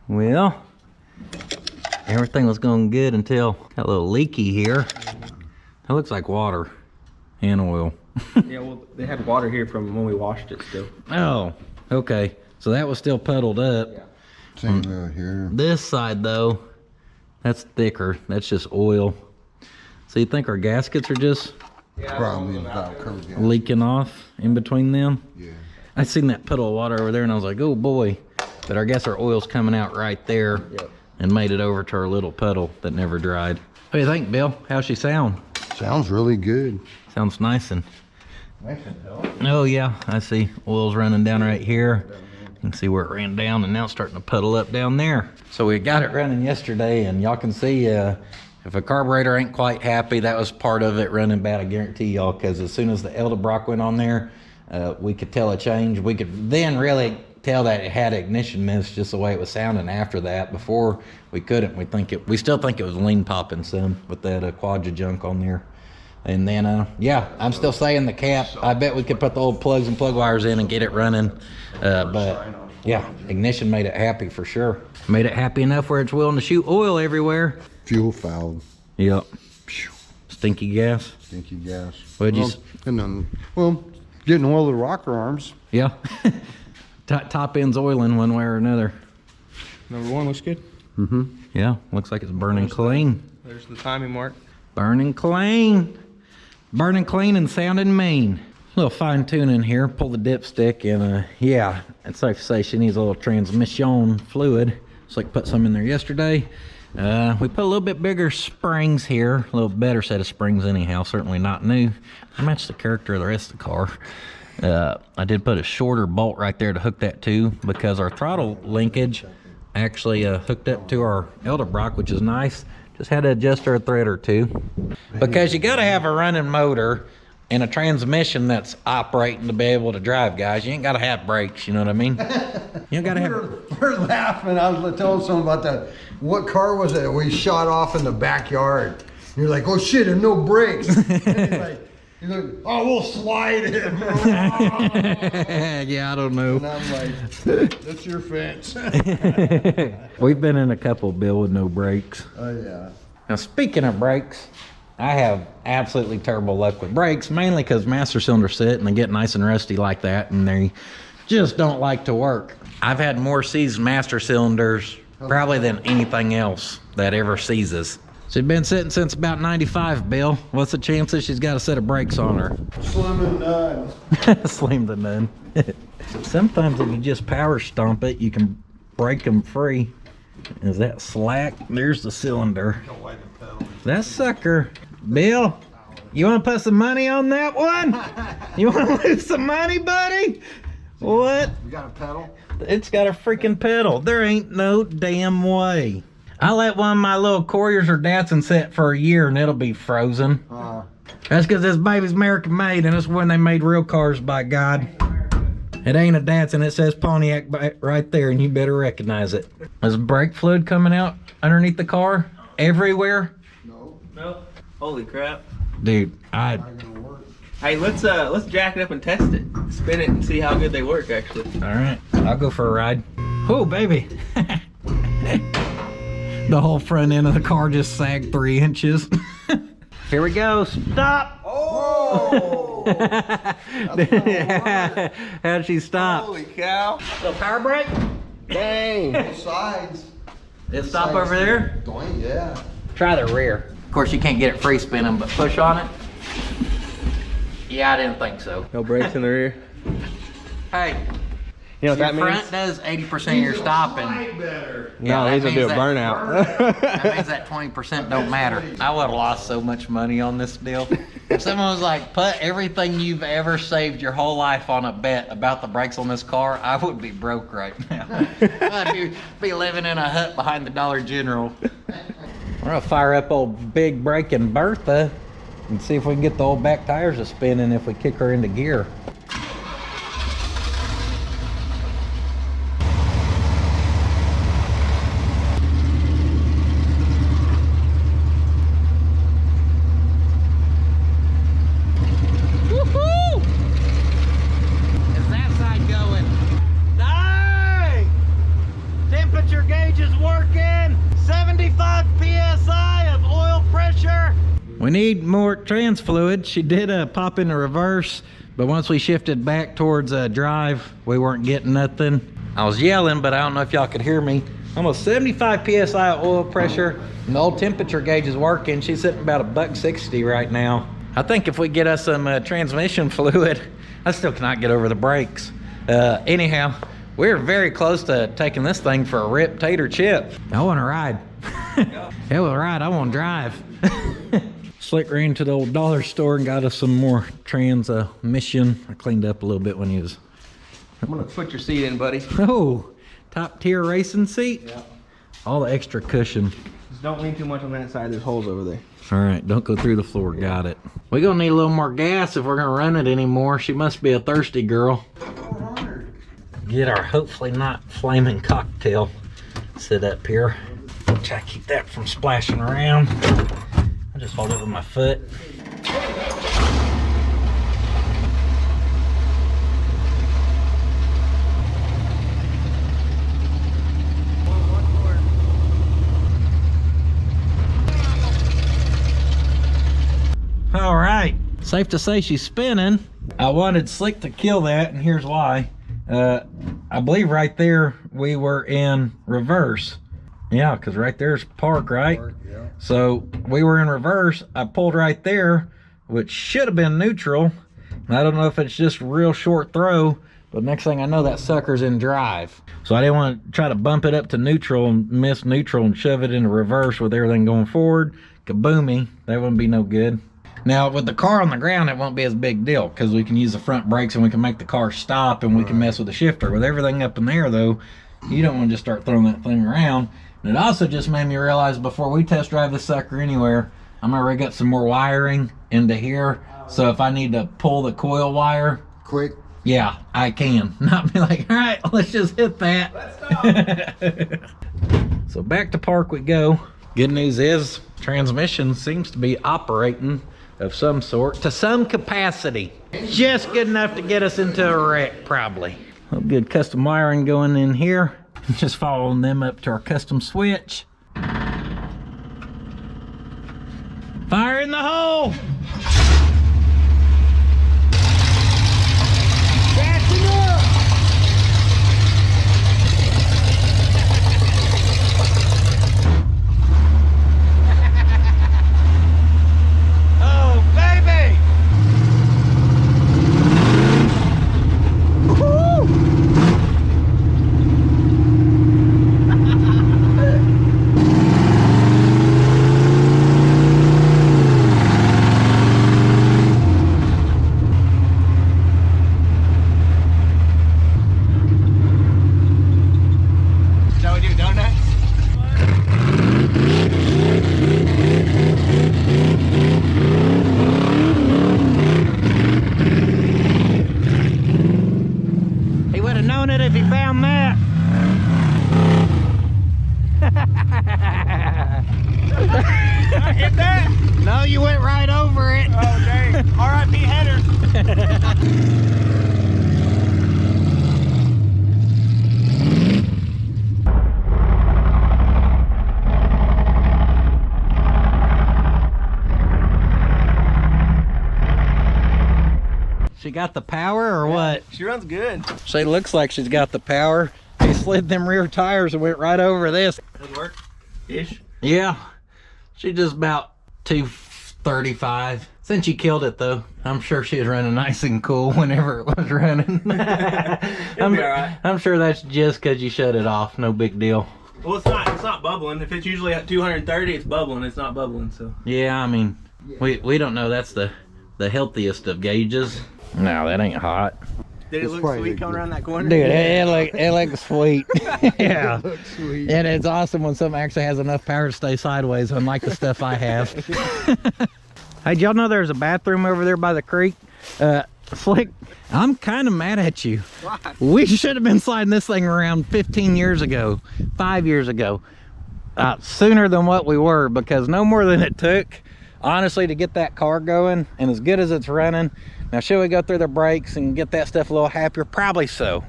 Well, everything was going good until got a little leaky here. That looks like water and oil. Yeah, well, they had water here from when we washed it still. Oh, okay. So that was still puddled up. Yeah. Same right here. This side though, that's thicker. That's just oil. So you think our gaskets are just Probably about covered. Yeah. leaking off in between them? Yeah. I seen that puddle of water over there and I was like, oh boy. But I guess our oil's coming out right there. Yep. And made it over to our little puddle that never dried. What do you think, Bill? How's she sound? Sounds really good. Sounds nice and Oh yeah, I see oil's running down right here. You can see where it ran down and now it's starting to puddle up down there. So we got it running yesterday and y'all can see if a carburetor ain't quite happy, that was part of it running bad, I guarantee y'all, because as soon as the Edelbrock went on there, we could tell a change. We could then really tell that it had ignition miss just the way it was sounding after that. Before we couldn't. We still think it was lean popping some with that Quadra junk on there. And then yeah, I'm still saying the cap. I bet we could put the old plugs and plug wires in and get it running. But yeah, ignition made it happy for sure. Made it happy enough where it's willing to shoot oil everywhere. Fuel foul. Yep. Stinky gas. Stinky gas. What'd you? And then, well, getting oil of the rocker arms. Yeah. Top end's oiling one way or another. Number 1 looks good. Mm-hmm. Yeah, looks like it's burning clean. There's the timing mark. Burning clean. Burning clean and sounding mean. A little fine tuning here. Pull the dipstick and yeah, it's safe to say she needs a little transmission fluid. It's like put some in there yesterday. We put a little bit bigger springs here. A little better set of springs anyhow. Certainly not new. They match the character of the rest of the car. I did put a shorter bolt right there to hook that to because our throttle linkage actually hooked up to our Edelbrock, which is nice. Just had to adjust our thread or two. Because you gotta have a running motor and a transmission that's operating to be able to drive, guys. You ain't gotta have brakes, you know what I mean? You gotta have... We're laughing. I was telling someone about that. What car was it? We shot off in the backyard. You're like, oh shit, and no brakes. And he's like, oh, we'll slide it. Yeah, I don't know. And I'm like, that's your fence. We've been in a couple, Bill, with no brakes. Oh yeah. Now, speaking of brakes, I have absolutely terrible luck with brakes, mainly because master cylinders sit and they get nice and rusty like that, and they just don't like to work. I've had more seized master cylinders probably than anything else that ever seizes. She's been sitting since about 95, Bill. What's the chances she's got a set of brakes on her? Slim and none. Slim to none. Sometimes if you just power stomp it, you can break them free. Is that slack? There's the cylinder. That sucker. Bill, you want to put some money on that one? You want to lose some money, buddy? What? You got a pedal? It's got a freaking pedal. There ain't no damn way. I let one of my little Couriers or Datsun sit for a year and it'll be frozen. That's because this baby's American made and it's when they made real cars, by God. It ain't a Datsun, it says Pontiac right there and you better recognize it. Is brake fluid coming out underneath the car? Everywhere? No. Holy crap. Dude, Hey, let's jack it up and test it. Spin it and see how good they work, actually. all right, I'll go for a ride. Oh, baby. The whole front end of the car just sagged 3 inches. Here we go. Stop. Oh! How'd she stop? Holy cow. Little power brake? Dang. Both sides. Did it stop over there? Doink, yeah. Try the rear. Of course, you can't get it free spinning, but push on it. Yeah, I didn't think so. No brakes in the rear. Hey, You know what your that front means? does 80% of your stopping. No, that these will do a means that- burnout. That means that 20% don't matter. I would have lost so much money on this deal. If someone was like, put everything you've ever saved your whole life on a bet about the brakes on this car, I would be broke right now. I'd be living in a hut behind the Dollar General. We're gonna fire up old Big Braking Bertha and see if we can get the old back tires a spinning if we kick her into gear. We need more trans fluid. She did pop in the reverse, but once we shifted back towards drive, we weren't getting nothing. I was yelling, but I don't know if y'all could hear me. Almost 75 PSI of oil pressure, and the old temperature gauge is working. She's sitting about $1.60 right now. I think if we get us some transmission fluid, I still cannot get over the brakes. Anyhow, we're very close to taking this thing for a rip tater chip. I want to ride. Hell with a ride, I want to drive. Slick ran to the old dollar store and got us some more transmission. I cleaned up a little bit when he was... I'm gonna put your seat in, buddy. Oh, top tier racing seat? Yeah. All the extra cushion. Just don't lean too much on that side. There's holes over there. All right, don't go through the floor. Got it. We're gonna need a little more gas if we're gonna run it anymore. She must be a thirsty girl. Get our hopefully not flaming cocktail sit up here. Try to keep that from splashing around. I just hold it with my foot. All right, safe to say she's spinning. I wanted Slick to kill that, and here's why. I believe right there we were in reverse. Yeah, because right there's park, right? Yeah. So we were in reverse. I pulled right there, which should have been neutral. And I don't know if it's just a real short throw, but next thing I know, that sucker's in drive. So I didn't want to try to bump it up to neutral and miss neutral and shove it into reverse with everything going forward. Kaboomy, that wouldn't be no good. Now, with the car on the ground, it won't be as big deal because we can use the front brakes and we can make the car stop and we can mess with the shifter. With everything up in there, though, you don't want to just start throwing that thing around. And it also just made me realize before we test drive this sucker anywhere, I'm going to rig up some more wiring into here. So if I need to pull the coil wire, Quick. yeah, I can. Not be like, all right, let's just hit that. Let's stop. So back to park we go. Good news is transmission seems to be operating of some sort to some capacity. Just good enough to get us into a wreck, probably. A good custom wiring going in here. Just following them up to our custom switch. Fire in the hole! She got the power or what? She runs good. She looks like she's got the power. He slid them rear tires and went right over this. Does work? Ish? Yeah. She just about 235. Since you killed it though, I'm sure she was running nice and cool whenever it was running. It'll be all right. I'm sure that's just because you shut it off. No big deal. Well, it's not bubbling. If it's usually at 230, it's bubbling. It's not bubbling, so. Yeah, I mean, we don't know. That's the healthiest of gauges. No, that ain't hot. Did it It's look probably sweet good. coming around that corner? Dude, it looks sweet. Yeah. Looks sweet. And it's awesome when something actually has enough power to stay sideways, unlike the stuff I have. Hey, did y'all know there's a bathroom over there by the creek? Slick, I'm kind of mad at you. Why? We should have been sliding this thing around 15 years ago, 5 years ago. Sooner than what we were, because no more than it took, honestly, to get that car going, and as good as it's running. Now, should we go through the brakes and get that stuff a little happier? Probably so.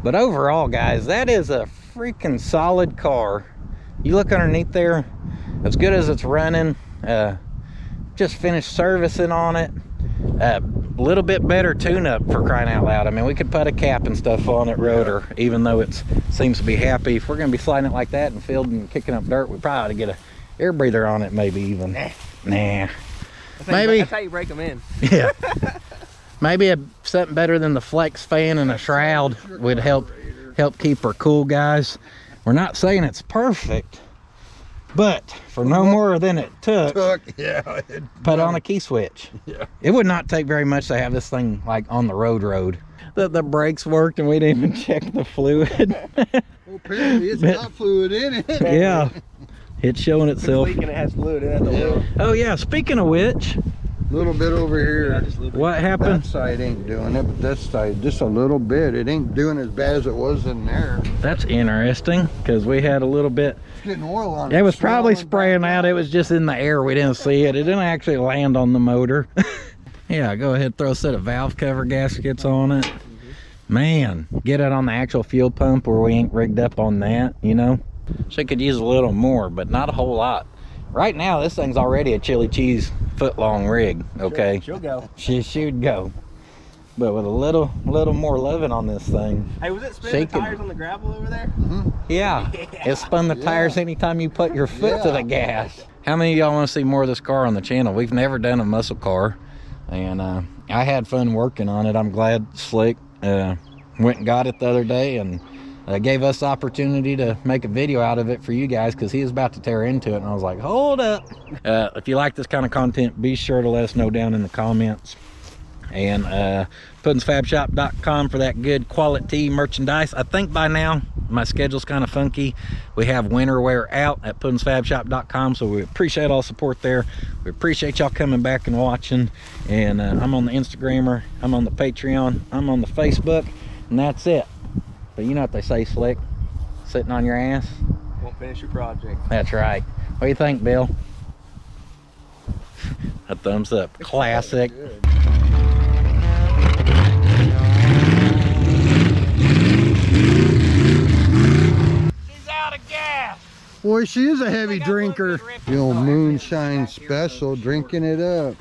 But overall, guys, that is a freaking solid car. You look underneath there, as good as it's running. Just finished servicing on it. A little bit better tune-up, for crying out loud. I mean, we could put a cap and stuff on it rotor, even though it seems to be happy. If we're going to be sliding it like that and field and kicking up dirt, we probably ought to get a air breather on it, maybe even. Nah. Maybe. That's how you break them in. Yeah. Maybe something better than the flex fan and a shroud would help keep her cool, guys. We're not saying it's perfect, But for no more than it took, Yeah. put on a key switch. Yeah. It would not take very much to have this thing like on the road. The brakes worked and we didn't even check the fluid. Well, apparently it's got fluid in it. Yeah, it's showing itself. Leaking, it has fluid in it. The oil. Oh yeah, speaking of which, A little bit over here. what happened? That side ain't doing it, but this side just a little bit. It ain't doing as bad as it was in there. That's interesting because we had a little bit. It's getting oil on it. It was probably Swelling spraying back out. It was just in the air. We didn't see it. It didn't actually land on the motor. Yeah, go ahead, throw a set of valve cover gaskets on it. Man, get it on the actual fuel pump where we ain't rigged up on that, you know? She could use a little more, but not a whole lot. Right now, this thing's already a chili cheese foot-long rig, okay? She'll go. She should go. But with a little more loving on this thing. Hey, was it spinning the Shaking. tires on the gravel over there? Yeah, it spun the tires anytime you put your foot to the gas. How many of y'all want to see more of this car on the channel? We've never done a muscle car, and I had fun working on it. I'm glad Slick went and got it the other day and gave us the opportunity to make a video out of it for you guys because he was about to tear into it, and I was like, hold up. If you like this kind of content, be sure to let us know down in the comments. And puddins.fab.shop.com for that good quality merchandise. I think by now my schedule's kind of funky. We have winter wear out at puddins.fab.shop.com, so we appreciate all support there. We appreciate y'all coming back and watching. And I'm on the Instagrammer, I'm on the Patreon, I'm on the Facebook, and that's it. But you know what they say, Slick, sitting on your ass Won't finish your project. that's right. What do you think, Bill? A thumbs up. Classic. Boy, she is a heavy drinker. The old moonshine special, drinking it up.